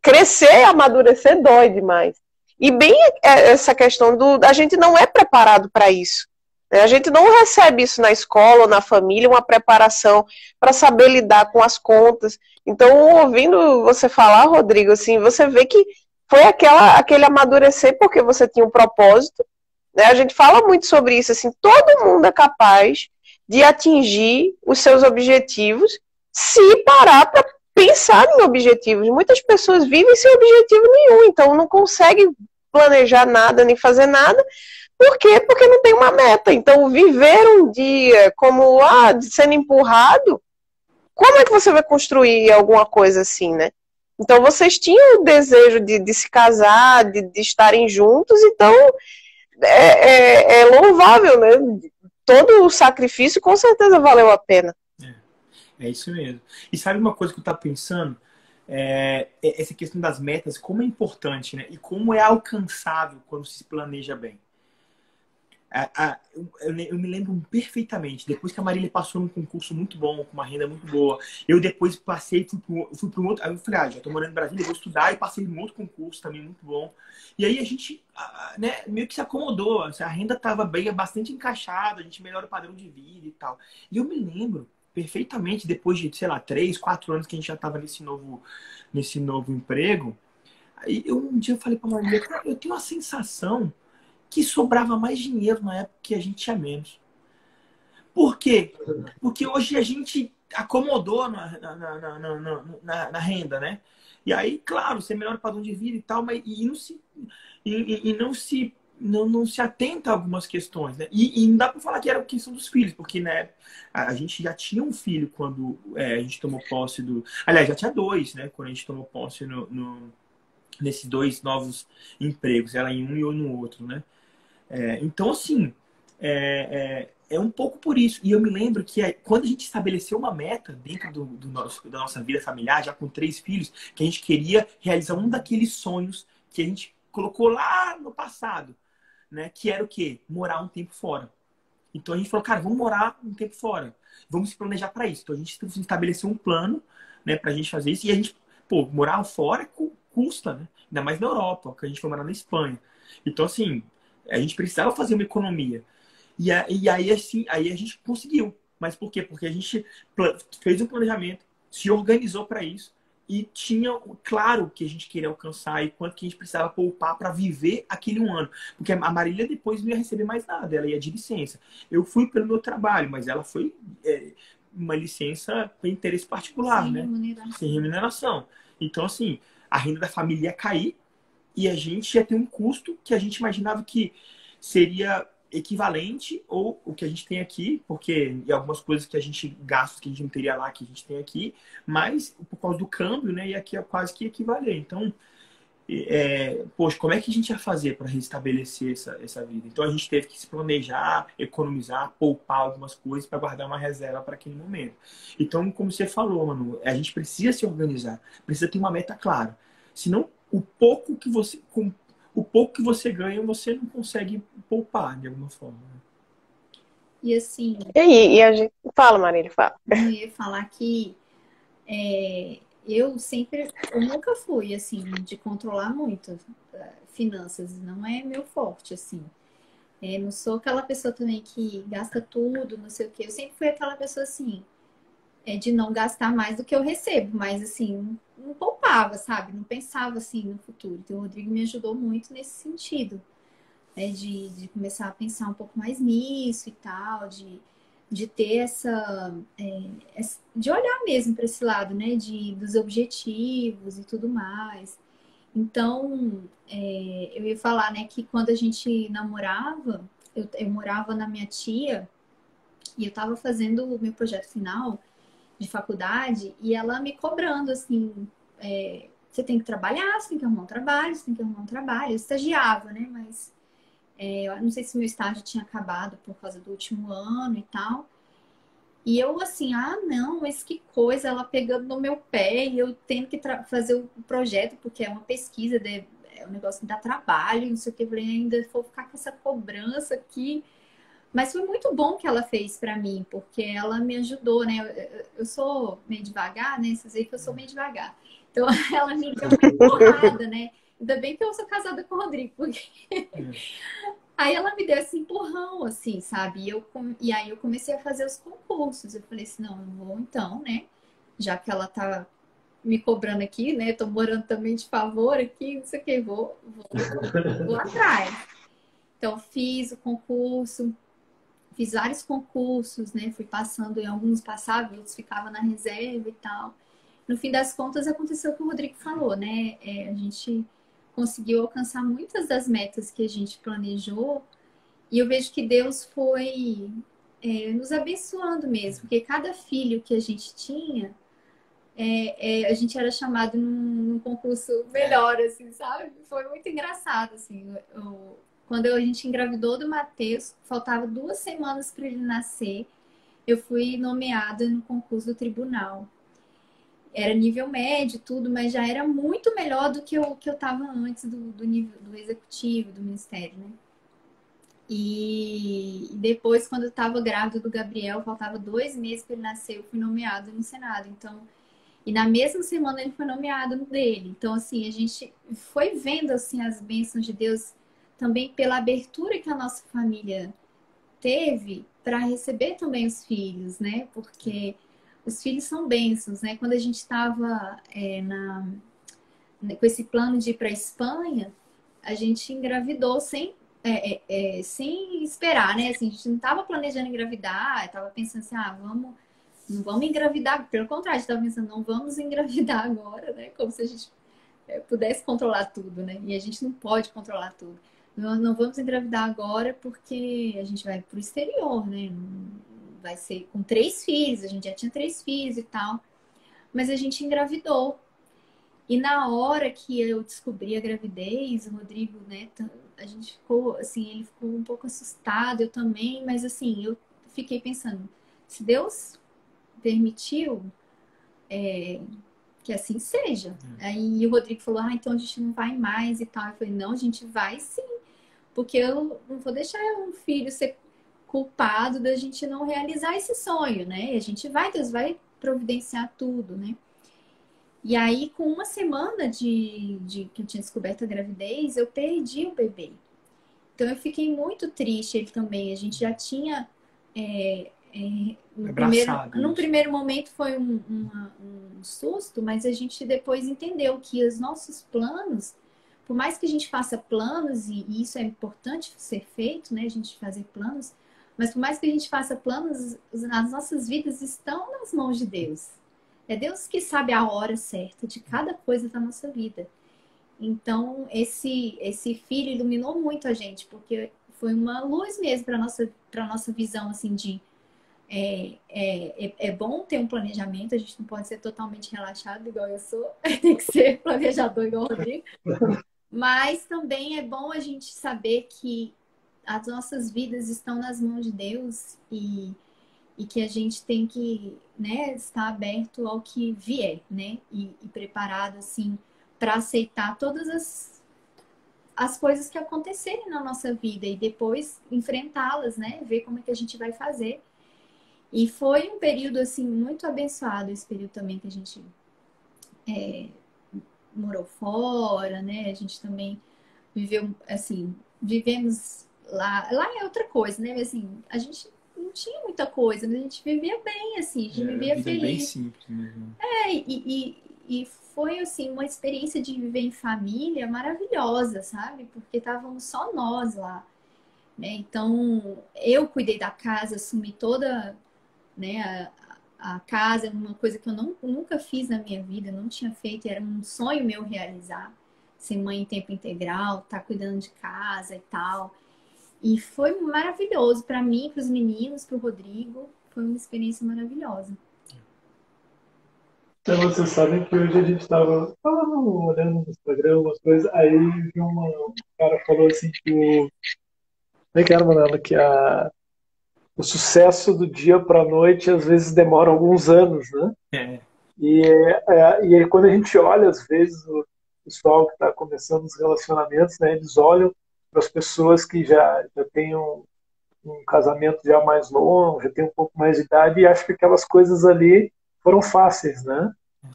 crescer, amadurecer dói demais. E bem essa questão a gente não é preparado para isso. A gente não recebe isso na escola ou na família, uma preparação para saber lidar com as contas. Então, ouvindo você falar, Rodrigo, assim, você vê que foi aquele amadurecer porque você tinha um propósito, né? A gente fala muito sobre isso, assim, todo mundo é capaz de atingir os seus objetivos se parar para pensar em objetivos. Muitas pessoas vivem sem objetivo nenhum, então não conseguem planejar nada, nem fazer nada. Por quê? Porque não tem uma meta. Então, viver um dia como sendo empurrado, como é que você vai construir alguma coisa assim, né? Então, vocês tinham o desejo de se casar, de estarem juntos, então é louvável, né? Todo o sacrifício com certeza valeu a pena. É isso mesmo. E sabe uma coisa que eu estava pensando? Essa questão das metas, como é importante, né? E como é alcançável quando se planeja bem. Eu me lembro perfeitamente, depois que a Marília passou num concurso muito bom, com uma renda muito boa, eu depois passei, fui para um outro, aí eu falei, já estou morando em Brasília, vou estudar, e passei num outro concurso também muito bom. E aí a gente, né, meio que se acomodou, a renda estava bem, bastante encaixada, a gente melhora o padrão de vida e tal. E eu me lembro perfeitamente, depois de, sei lá, 3, 4 anos que a gente já estava nesse novo emprego, aí um dia eu falei para a Marília, cara, eu tenho uma sensação que sobrava mais dinheiro na época que a gente tinha menos. Por quê? Porque hoje a gente acomodou na renda, né? E aí, claro, você melhora o padrão de vida e tal, mas não se atenta a algumas questões, né? E não dá para falar que era a questão dos filhos, porque, né, a gente já tinha um filho quando a gente tomou posse do... Aliás, já tinha 2, né? Quando a gente tomou posse nesses 2 novos empregos, ela em um e eu no outro, né? Então, assim, é um pouco por isso. E eu me lembro que quando a gente estabeleceu uma meta dentro da nossa vida familiar, já com 3 filhos, que a gente queria realizar um daqueles sonhos que a gente colocou lá no passado, né? Que era o quê? Morar um tempo fora. Então a gente falou, cara, vamos morar um tempo fora. Vamos se planejar para isso. Então a gente estabeleceu um plano, né, pra gente fazer isso. E a gente, pô, morar fora custa, né? Ainda mais na Europa, que a gente foi morar na Espanha. Então, assim, a gente precisava fazer uma economia. E aí, assim, aí a gente conseguiu. Mas por quê? Porque a gente fez um planejamento, se organizou para isso e tinha claro o que a gente queria alcançar e quanto que a gente precisava poupar para viver aquele um ano. Porque a Marília depois não ia receber mais nada, ela ia de licença. Eu fui pelo meu trabalho, mas ela foi uma licença com interesse particular, Sem né? remuneração. Sem remuneração. Então, assim, a renda da família ia cair e a gente ia ter um custo que a gente imaginava que seria equivalente ou o que a gente tem aqui, porque em algumas coisas que a gente gasta que a gente não teria lá, que a gente tem aqui, mas por causa do câmbio, né, e aqui é quase que equivaler. Então, poxa, como é que a gente ia fazer para restabelecer essa vida? Então a gente teve que se planejar, economizar, poupar algumas coisas para guardar uma reserva para aquele momento. Então, como você falou, Manu, a gente precisa se organizar, precisa ter uma meta clara. Senão, o pouco que você ganha, você não consegue poupar de alguma forma. E assim, E a gente... Fala, Marília, fala. eu ia falar que eu nunca fui, assim, de controlar muito finanças, não é meu forte, assim. Não sou aquela pessoa também que gasta tudo, não sei o quê. Eu sempre fui aquela pessoa, assim, de não gastar mais do que eu recebo, mas, assim, não poupava, sabe? Não pensava, assim, no futuro. Então, o Rodrigo me ajudou muito nesse sentido, né? De começar a pensar um pouco mais nisso e tal, de ter de olhar mesmo para esse lado, né? Dos objetivos e tudo mais. Então, eu ia falar, né, que quando a gente namorava, eu morava na minha tia e eu estava fazendo o meu projeto final de faculdade e ela me cobrando, assim, você tem que trabalhar, você tem que arrumar um trabalho, você tem que arrumar um trabalho. Eu estagiava, né, mas eu não sei se meu estágio tinha acabado por causa do último ano e tal. E eu assim, não, mas que coisa, ela pegando no meu pé e eu tendo que fazer o projeto, porque é uma pesquisa, é um negócio que dá trabalho, não sei o que, eu falei, ainda vou ficar com essa cobrança aqui. Mas foi muito bom que ela fez pra mim, porque ela me ajudou, né? Eu sou meio devagar, né? Vocês veem que eu sou meio devagar. Então ela me deu uma empurrada, né? Ainda bem que eu sou casada com o Rodrigo, porque aí ela me deu esse empurrão, assim, sabe? E aí eu comecei a fazer os concursos. Eu falei assim, não, eu vou então, né? Já que ela tá me cobrando aqui, né? Tô morando também de favor aqui, não sei o que, vou atrás. Então, fiz o concurso, fiz vários concursos, né? Fui passando, em alguns passava, outros ficava na reserva e tal. No fim das contas, aconteceu o que o Rodrigo falou, né? A gente conseguiu alcançar muitas das metas que a gente planejou e eu vejo que Deus foi nos abençoando mesmo, porque cada filho que a gente tinha, a gente era chamado num concurso melhor, assim, sabe? Foi muito engraçado, assim. Quando a gente engravidou do Matheus, faltava 2 semanas para ele nascer, eu fui nomeada no concurso do tribunal. Era nível médio, tudo, mas já era muito melhor do que eu estava antes do nível do executivo, do ministério, né? E depois, quando eu estava grávida do Gabriel, faltava 2 meses para ele nascer, eu fui nomeada no Senado. Então, e na mesma semana ele foi nomeado no dele. Então, assim, a gente foi vendo assim as bênçãos de Deus também pela abertura que a nossa família teve para receber também os filhos, né? Porque os filhos são bênçãos, né? Quando a gente estava com esse plano de ir para a Espanha, a gente engravidou sem esperar, né? Assim, a gente não estava planejando engravidar, estava pensando assim, não vamos engravidar. Pelo contrário, a gente estava pensando, não vamos engravidar agora, né? Como se a gente pudesse controlar tudo, né? E a gente não pode controlar tudo. Não vamos engravidar agora porque a gente vai para o exterior, né? Vai ser com 3 filhos, a gente já tinha 3 filhos e tal. Mas a gente engravidou. E na hora que eu descobri a gravidez, o Rodrigo, né, a gente ficou, assim, ele ficou um pouco assustado, eu também, mas assim, eu fiquei pensando, se Deus permitiu, que assim seja. Aí o Rodrigo falou, então a gente não vai mais e tal. Eu falei, não, a gente vai sim, porque eu não vou deixar um filho ser culpado da gente não realizar esse sonho, né? Deus vai providenciar tudo, né? E aí, com uma semana de que eu tinha descoberto a gravidez, eu perdi o bebê. Então, eu fiquei muito triste, ele também. A gente já tinha... num primeiro momento foi um susto, mas a gente depois entendeu que os nossos planos, por mais que a gente faça planos, e isso é importante ser feito, né? A gente fazer planos, mas por mais que a gente faça planos, as nossas vidas estão nas mãos de Deus. É Deus que sabe a hora certa de cada coisa da nossa vida. Então, esse filho iluminou muito a gente, porque foi uma luz mesmo para nossa visão, assim, de é bom ter um planejamento, a gente não pode ser totalmente relaxado igual eu sou, tem que ser planejador igual o Rodrigo. Mas também é bom a gente saber que as nossas vidas estão nas mãos de Deus e que a gente tem que, né, estar aberto ao que vier, né, e preparado, assim, para aceitar todas as coisas que acontecerem na nossa vida e depois enfrentá-las, né, ver como é que a gente vai fazer. E foi um período, assim, muito abençoado, esse período também que a gente morou fora, né, a gente também viveu, assim, vivemos lá é outra coisa, né, mas, assim, a gente não tinha muita coisa, mas a gente vivia bem, assim, a gente vivia feliz. Bem simples mesmo. E foi, assim, uma experiência de viver em família maravilhosa, sabe? Porque estávamos só nós lá, né? Então, eu cuidei da casa, assumi toda, né, a casa, uma coisa que eu nunca fiz na minha vida, não tinha feito, era um sonho meu realizar, ser mãe em tempo integral, estar cuidando de casa e tal. E foi maravilhoso para mim, para os meninos, para o Rodrigo. Foi uma experiência maravilhosa. Então, vocês sabem que hoje a gente estava olhando no Instagram umas coisas, aí um cara falou assim que como é que era, Manela? Que o sucesso do dia para a noite às vezes demora alguns anos, né? E aí, quando a gente olha, às vezes, o pessoal que está começando os relacionamentos, né, eles olham para as pessoas que já têm um casamento já mais longo, já tem um pouco mais de idade e acham que aquelas coisas ali foram fáceis, né?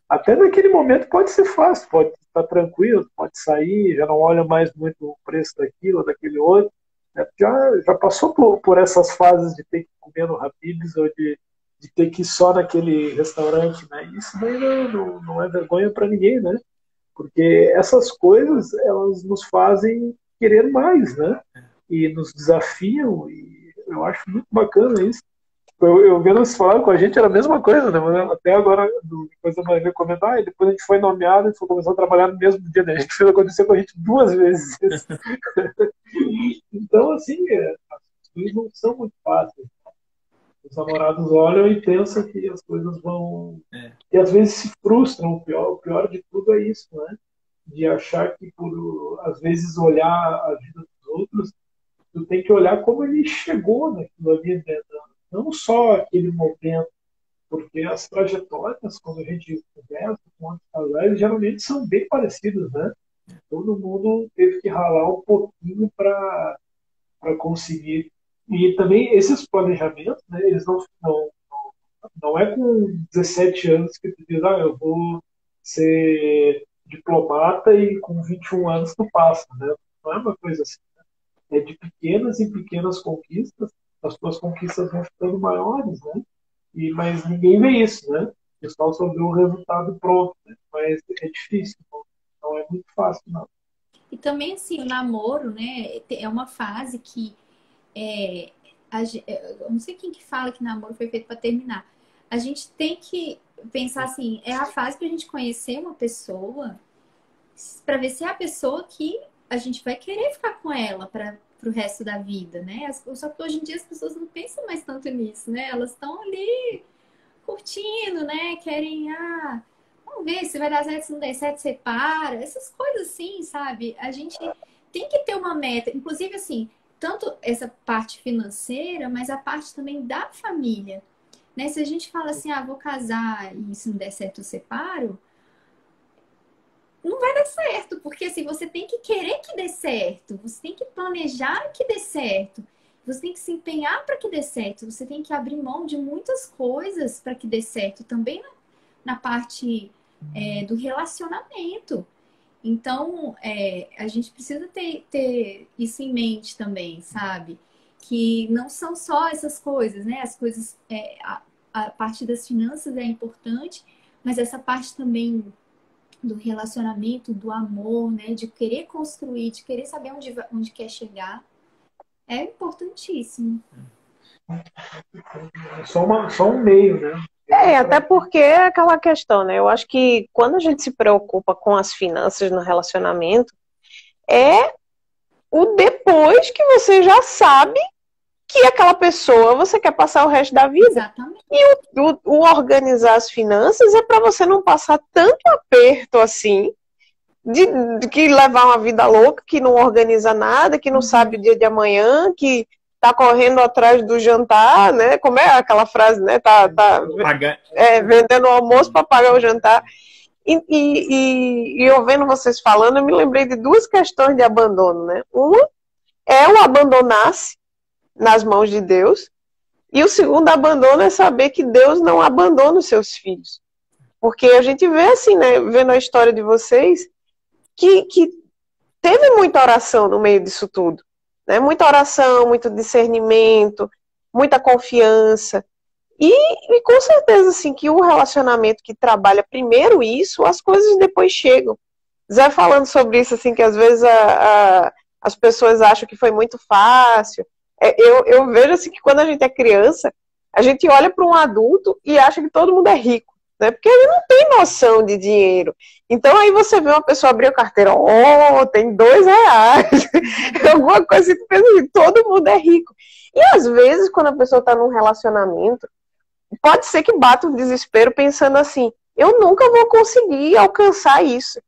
Até naquele momento pode ser fácil, pode estar tranquilo, pode sair, já não olha mais muito o preço daquilo ou daquele outro, né? Já passou por essas fases de ter que comer no Habib's ou de ter que ir só naquele restaurante, né? Isso daí não é vergonha para ninguém, né? Porque essas coisas, elas nos fazem querer mais, né? E nos desafiam, e eu acho muito bacana isso. Eu vendo eles falando com a gente, era a mesma coisa, né? Mas até agora, depois a Maria comentar, e depois a gente foi nomeado e começou a trabalhar no mesmo dia, né? A gente fez acontecer com a gente 2 vezes. Então, assim, as coisas não são muito fáceis. Os namorados olham e pensam que as coisas vão... E às vezes se frustram. O pior de tudo é isso, né? De achar que, às vezes, olhar a vida dos outros, tu tem que olhar como ele chegou naquilo ali, né? Não só aquele momento, porque as trajetórias, quando a gente conversa com outros casais, geralmente são bem parecidas, né? Todo mundo teve que ralar um pouquinho para conseguir. E também esses planejamentos, né, eles não é com 17 anos que tu diz, eu vou ser diplomata e com 21 anos tu passa, né? Não é uma coisa assim. Né? É de pequenas em pequenas conquistas, as tuas conquistas vão ficando maiores, né? Mas ninguém vê isso, né? O pessoal só vê o resultado pronto, né? Mas é difícil, não é muito fácil, não. E também, assim, o namoro, né, é uma fase que eu não sei quem que fala que namoro foi feito para terminar. A gente tem que pensar assim, é a fase para a gente conhecer uma pessoa, para ver se é a pessoa que a gente vai querer ficar com ela para o resto da vida, né? Só que hoje em dia as pessoas não pensam mais tanto nisso, né? Elas estão ali curtindo, né? Querem, vamos ver se vai dar certo, se não der certo, separa. Essas coisas assim, sabe? A gente tem que ter uma meta. Inclusive, assim, tanto essa parte financeira, mas a parte também da família. Né? Se a gente fala assim, vou casar e se não der certo, eu separo, não vai dar certo. Porque assim, você tem que querer que dê certo. Você tem que planejar que dê certo. você tem que se empenhar para que dê certo. Você tem que abrir mão de muitas coisas para que dê certo. Também na parte do relacionamento. Então, a gente precisa ter isso em mente também, sabe? Que não são só essas coisas, né? As coisas, a parte das finanças é importante, mas essa parte também do relacionamento, do amor, né? De querer construir, de querer saber onde quer chegar, é importantíssimo. Só um meio, né? Até porque é aquela questão, né? Eu acho que quando a gente se preocupa com as finanças no relacionamento, é o depois que você já sabe que aquela pessoa você quer passar o resto da vida. Exatamente. E o organizar as finanças é para você não passar tanto aperto assim, de que levar uma vida louca, que não organiza nada, que não sabe o dia de amanhã, que tá correndo atrás do jantar, né? Como é aquela frase, né? Vendendo o almoço para pagar o jantar. E eu vendo vocês falando, eu me lembrei de duas questões de abandono, né? Uma é o abandonar-se nas mãos de Deus, e o segundo abandono é saber que Deus não abandona os seus filhos. Porque a gente vê assim, né? Vendo a história de vocês, que teve muita oração no meio disso tudo. Né? Muita oração, muito discernimento, muita confiança. E com certeza, assim, que o relacionamento que trabalha primeiro isso, as coisas depois chegam. Zé falando sobre isso, assim, que às vezes as pessoas acham que foi muito fácil. Eu vejo, assim, que quando a gente é criança, a gente olha para um adulto e acha que todo mundo é rico, né? Porque ele não tem noção de dinheiro. Então aí você vê uma pessoa abrir a carteira, tem R$2. Alguma coisa que pensa assim, todo mundo é rico. E às vezes, quando a pessoa está num relacionamento, pode ser que bata um desespero pensando assim, eu nunca vou conseguir alcançar isso.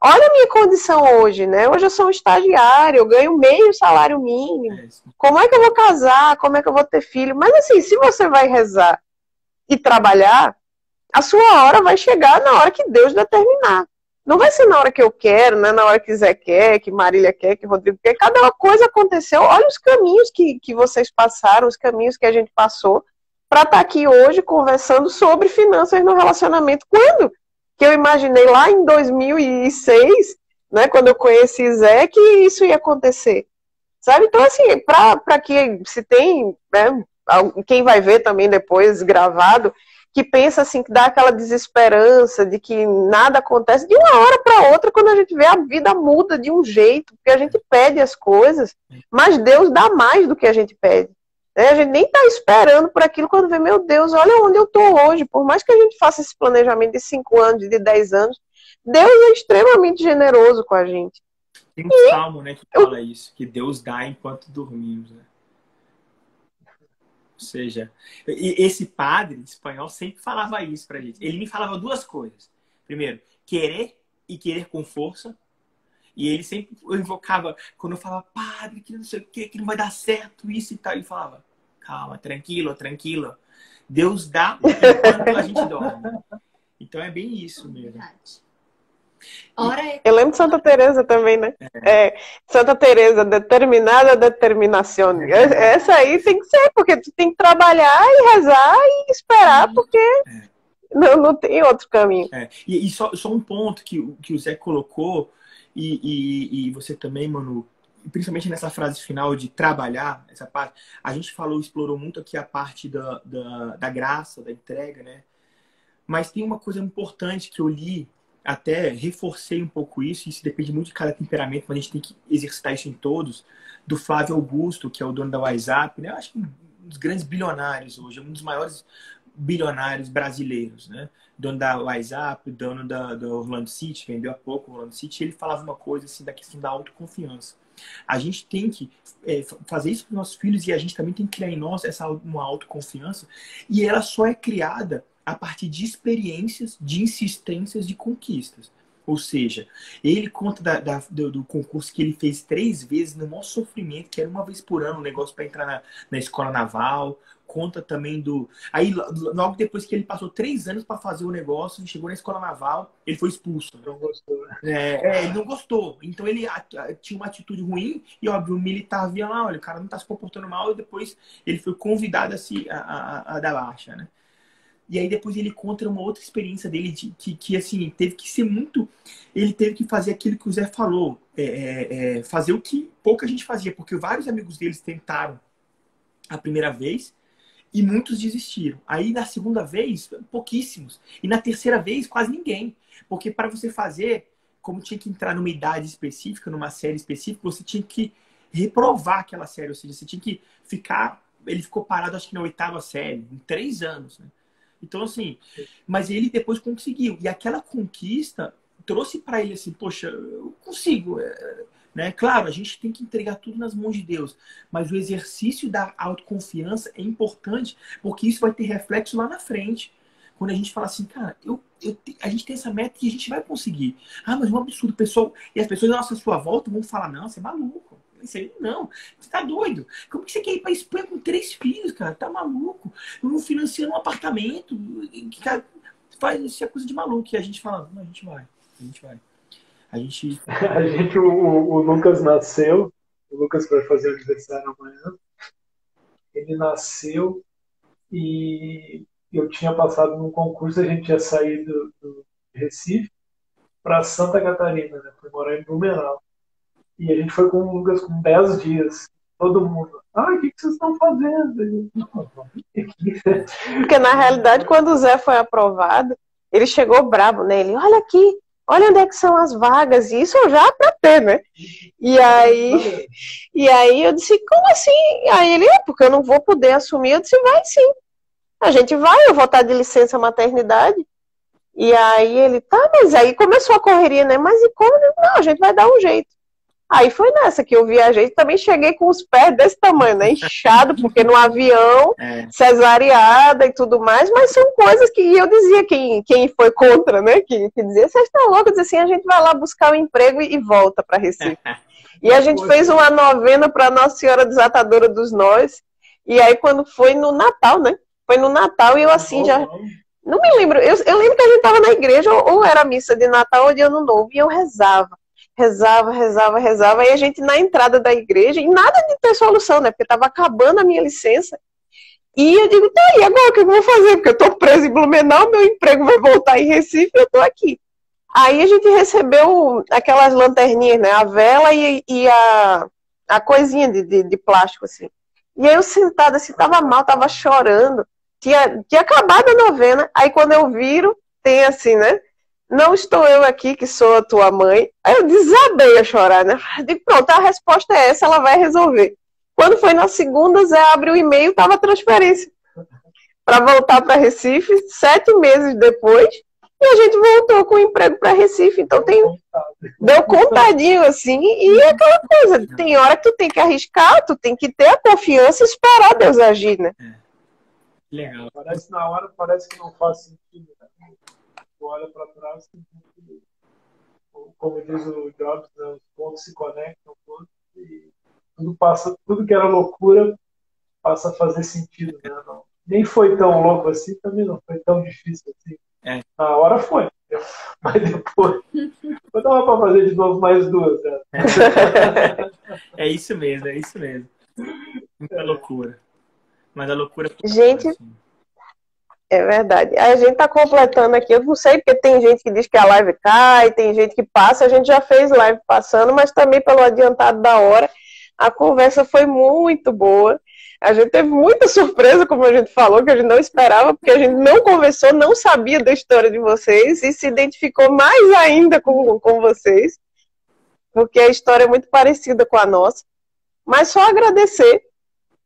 Olha a minha condição hoje, né? Hoje eu sou um estagiário, eu ganho meio salário mínimo. Como é que eu vou casar? Como é que eu vou ter filho? Mas assim, se você vai rezar e trabalhar, a sua hora vai chegar na hora que Deus determinar. Não vai ser na hora que eu quero, né? Na hora que Zé quer, que Marília quer, que Rodrigo quer. Cada coisa aconteceu. Olha os caminhos que vocês passaram, os caminhos que a gente passou para estar aqui hoje conversando sobre finanças no relacionamento. Quando que eu imaginei lá em 2006, né, quando eu conheci Zé, que isso ia acontecer? Sabe? Então, assim, para que se tem, né, quem vai ver também depois gravado, que pensa assim, que dá aquela desesperança de que nada acontece, de uma hora para outra, quando a gente vê a vida muda de um jeito, porque a gente pede as coisas, mas Deus dá mais do que a gente pede. A gente nem está esperando por aquilo quando vê, meu Deus, olha onde eu estou hoje. Por mais que a gente faça esse planejamento de 5 anos, de 10 anos, Deus é extremamente generoso com a gente. Tem um salmo, né, que fala isso, que Deus dá enquanto dormimos, né? Ou seja, esse padre espanhol sempre falava isso pra gente. Ele me falava duas coisas. Primeiro, querer e querer com força. E ele sempre invocava, quando eu falava, padre, que não sei o que não vai dar certo, isso e tal. Ele falava, calma, tranquilo, tranquilo. Deus dá enquanto a gente dorme. Então é bem isso mesmo. Eu lembro de Santa Teresa também, né? Santa Teresa, determinada determinação. Essa aí tem que ser, porque tu tem que trabalhar e rezar e esperar, porque não tem outro caminho. E só um ponto que o Zé colocou, e você também, Manu, principalmente nessa frase final de trabalhar, essa parte, a gente explorou muito aqui a parte da graça, da entrega, né? Mas tem uma coisa importante que eu li, até reforcei um pouco isso depende muito de cada temperamento, mas a gente tem que exercitar isso em todos, do Flávio Augusto, que é o dono da WhatsApp, né? Eu acho que um dos grandes bilionários hoje, um dos maiores bilionários brasileiros, né? Dono da WhatsApp, dono do Orlando City, vendeu há pouco o Orlando City, ele falava uma coisa assim da questão da autoconfiança. A gente tem que fazer isso para os nossos filhos e a gente também tem que criar em nós uma autoconfiança, e ela só é criada a partir de experiências, de insistências, de conquistas. Ou seja, ele conta do concurso que ele fez 3 vezes no maior sofrimento, que era uma vez por ano, um negócio para entrar na escola naval. Conta também do... Aí, logo depois que ele passou 3 anos para fazer o negócio, ele chegou na escola naval, ele foi expulso. Não gostou. Ele não gostou. Então, ele tinha uma atitude ruim e, óbvio, o militar via lá, olha, o cara não tá se comportando mal, e depois ele foi convidado a dar baixa, né? E aí depois ele conta uma outra experiência dele que assim, teve que ser muito... Ele teve que fazer aquilo que o Zé falou. Fazer o que pouca gente fazia. Porque vários amigos deles tentaram a primeira vez e muitos desistiram. Aí na segunda vez, pouquíssimos. E na terceira vez, quase ninguém. Porque para você fazer, como tinha que entrar numa idade específica, numa série específica, você tinha que reprovar aquela série. Ou seja, você tinha que ficar... Ele ficou parado, acho que na 8ª série, em 3 anos, né? Então, assim, mas ele depois conseguiu. E aquela conquista trouxe para ele assim, poxa, eu consigo. Né? Claro, a gente tem que entregar tudo nas mãos de Deus. Mas o exercício da autoconfiança é importante, porque isso vai ter reflexo lá na frente. Quando a gente fala assim, cara, a gente tem essa meta e a gente vai conseguir. Ah, mas é um absurdo. Pessoal, e as pessoas à sua volta vão falar, não, você é maluco. Isso aí, não, você tá doido. Como que você quer ir pra Espanha com 3 filhos, cara? Tá maluco? Não financiando um apartamento. Cara, faz isso, é coisa de maluco. E a gente fala, não, a gente vai. A gente... o Lucas nasceu, o Lucas vai fazer aniversário amanhã. Ele nasceu e eu tinha passado num concurso, a gente ia sair do Recife para Santa Catarina, né? Fui morar em Blumenau. E a gente foi com o Lucas com 10 dias. Todo mundo. O que vocês estão fazendo? Porque, na realidade, quando o Zé foi aprovado, ele chegou brabo, né? Ele, olha aqui, olha onde é que são as vagas. E isso eu já pra ter, né? E aí eu disse, como assim? Aí ele, porque eu não vou poder assumir. Eu disse, vai sim. A gente vai, eu vou estar de licença maternidade. E aí ele, tá, mas aí começou a correria, né? Mas e como? Não, a gente vai dar um jeito. Aí foi nessa que eu viajei, também cheguei com os pés desse tamanho, né, inchado, porque no avião, cesariada e tudo mais, mas são coisas que eu dizia, quem foi contra, né, que dizia, vocês estão loucos, assim, a gente vai lá buscar um emprego e volta para Recife. E a gente fez uma novena para Nossa Senhora Desatadora dos Nós, e aí quando foi no Natal, né, foi no Natal e eu assim já... Não me lembro, eu lembro que a gente estava na igreja, ou era missa de Natal ou de Ano Novo, e eu rezava, e a gente na entrada da igreja, e nada de ter solução, né, porque estava acabando a minha licença, e eu digo, tá, e agora o que eu vou fazer? Porque eu tô presa em Blumenau, meu emprego vai voltar em Recife, eu tô aqui. Aí a gente recebeu aquelas lanterninhas, né, a vela e a coisinha de plástico, assim. E aí eu sentada assim, tava mal, tava chorando, tinha acabado a novena, aí quando eu viro, tem assim, né, não estou eu aqui que sou a tua mãe. Aí eu desabei a chorar, né? E pronto, a resposta é essa, ela vai resolver. Quando foi na segunda, Zé abriu o e-mail, tava a transferência para voltar para Recife, 7 meses depois, e a gente voltou com o emprego para Recife. Então deu contadinho assim, e é aquela coisa, tem hora que tu tem que arriscar, tu tem que ter a confiança e esperar Deus agir, né? Legal. Parece na hora, parece que não faz sentido, né? Olha para trás, como diz o Jobs, né, os pontos se conectam todos e tudo que era loucura passa a fazer sentido, né? Não, nem foi tão louco assim, também não foi tão difícil assim. Na hora foi, mas depois dava para fazer de novo mais 2. Né? É isso mesmo. Muita loucura. Mas a loucura... Gente... Assim. É verdade. A gente tá completando aqui, eu não sei porque tem gente que diz que a live cai, tem gente que passa, a gente já fez live passando, mas também pelo adiantado da hora, a conversa foi muito boa. A gente teve muita surpresa, como a gente falou, que a gente não esperava, porque a gente não conversou, não sabia da história de vocês e se identificou mais ainda com vocês, porque a história é muito parecida com a nossa. Mas só agradecer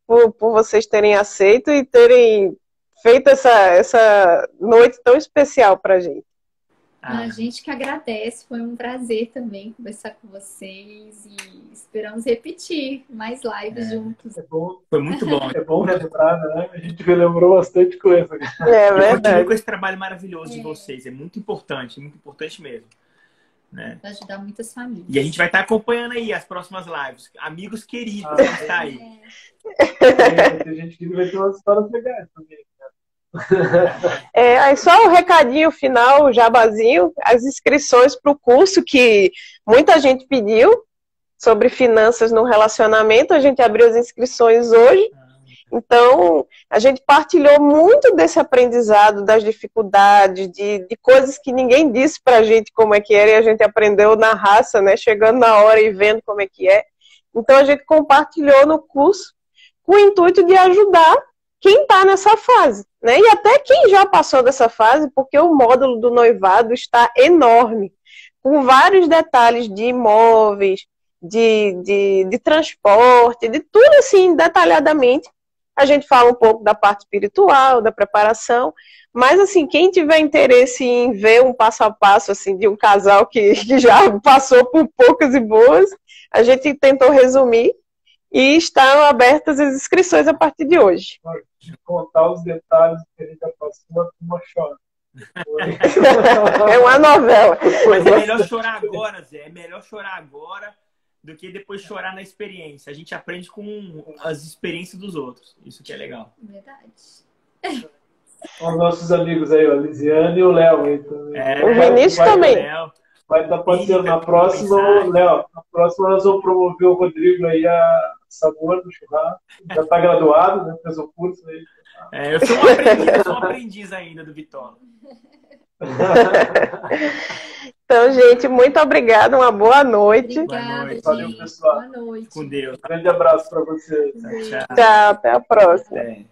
por vocês terem aceito e terem feito essa noite tão especial pra gente. A gente que agradece, foi um prazer também conversar com vocês e esperamos repetir mais lives juntos. Foi muito bom. É bom relembrar, né? A gente relembrou bastante coisa. É verdade. Eu continuo com esse trabalho maravilhoso de vocês, é muito importante mesmo. né? Vai ajudar muitas famílias. E a gente vai estar acompanhando aí as próximas lives. Amigos queridos, a gente tá aí. Tem gente que vai ter umas histórias legais também. Aí só o recadinho final, o jabazinho, as inscrições para o curso que muita gente pediu sobre finanças no relacionamento, a gente abriu as inscrições hoje. Então, a gente partilhou muito desse aprendizado, das dificuldades, de coisas que ninguém disse pra gente como é que era, e a gente aprendeu na raça, né? Chegando na hora e vendo como é que é. Então, a gente compartilhou no curso com o intuito de ajudar quem está nessa fase, né? E até quem já passou dessa fase, porque o módulo do noivado está enorme, com vários detalhes de imóveis, de transporte, de tudo assim, detalhadamente. A gente fala um pouco da parte espiritual, da preparação, mas assim, quem tiver interesse em ver um passo a passo assim, de um casal que já passou por poucas e boas, a gente tentou resumir e estão abertas as inscrições a partir de hoje. De contar os detalhes que a gente já passou, a turma chora. É uma novela. Mas é melhor chorar agora, Zé. É melhor chorar agora do que depois chorar na experiência. A gente aprende com as experiências dos outros. Isso que é legal. Verdade. Os nossos amigos aí, a Lisiane e o Léo aí também. O Vinícius também. Vai estar parceiro na próxima, Léo. Na próxima nós vamos promover o Rodrigo aí a sabor do churrasco. Já está graduado, né? Fez o curso aí. Eu sou um aprendiz ainda do Vitória. Então, gente, muito obrigada. Uma boa noite. Obrigada, Boa noite. Valeu, pessoal. Boa noite. Com Deus. Um grande abraço para vocês. Tchau. Tchau, até a próxima. É.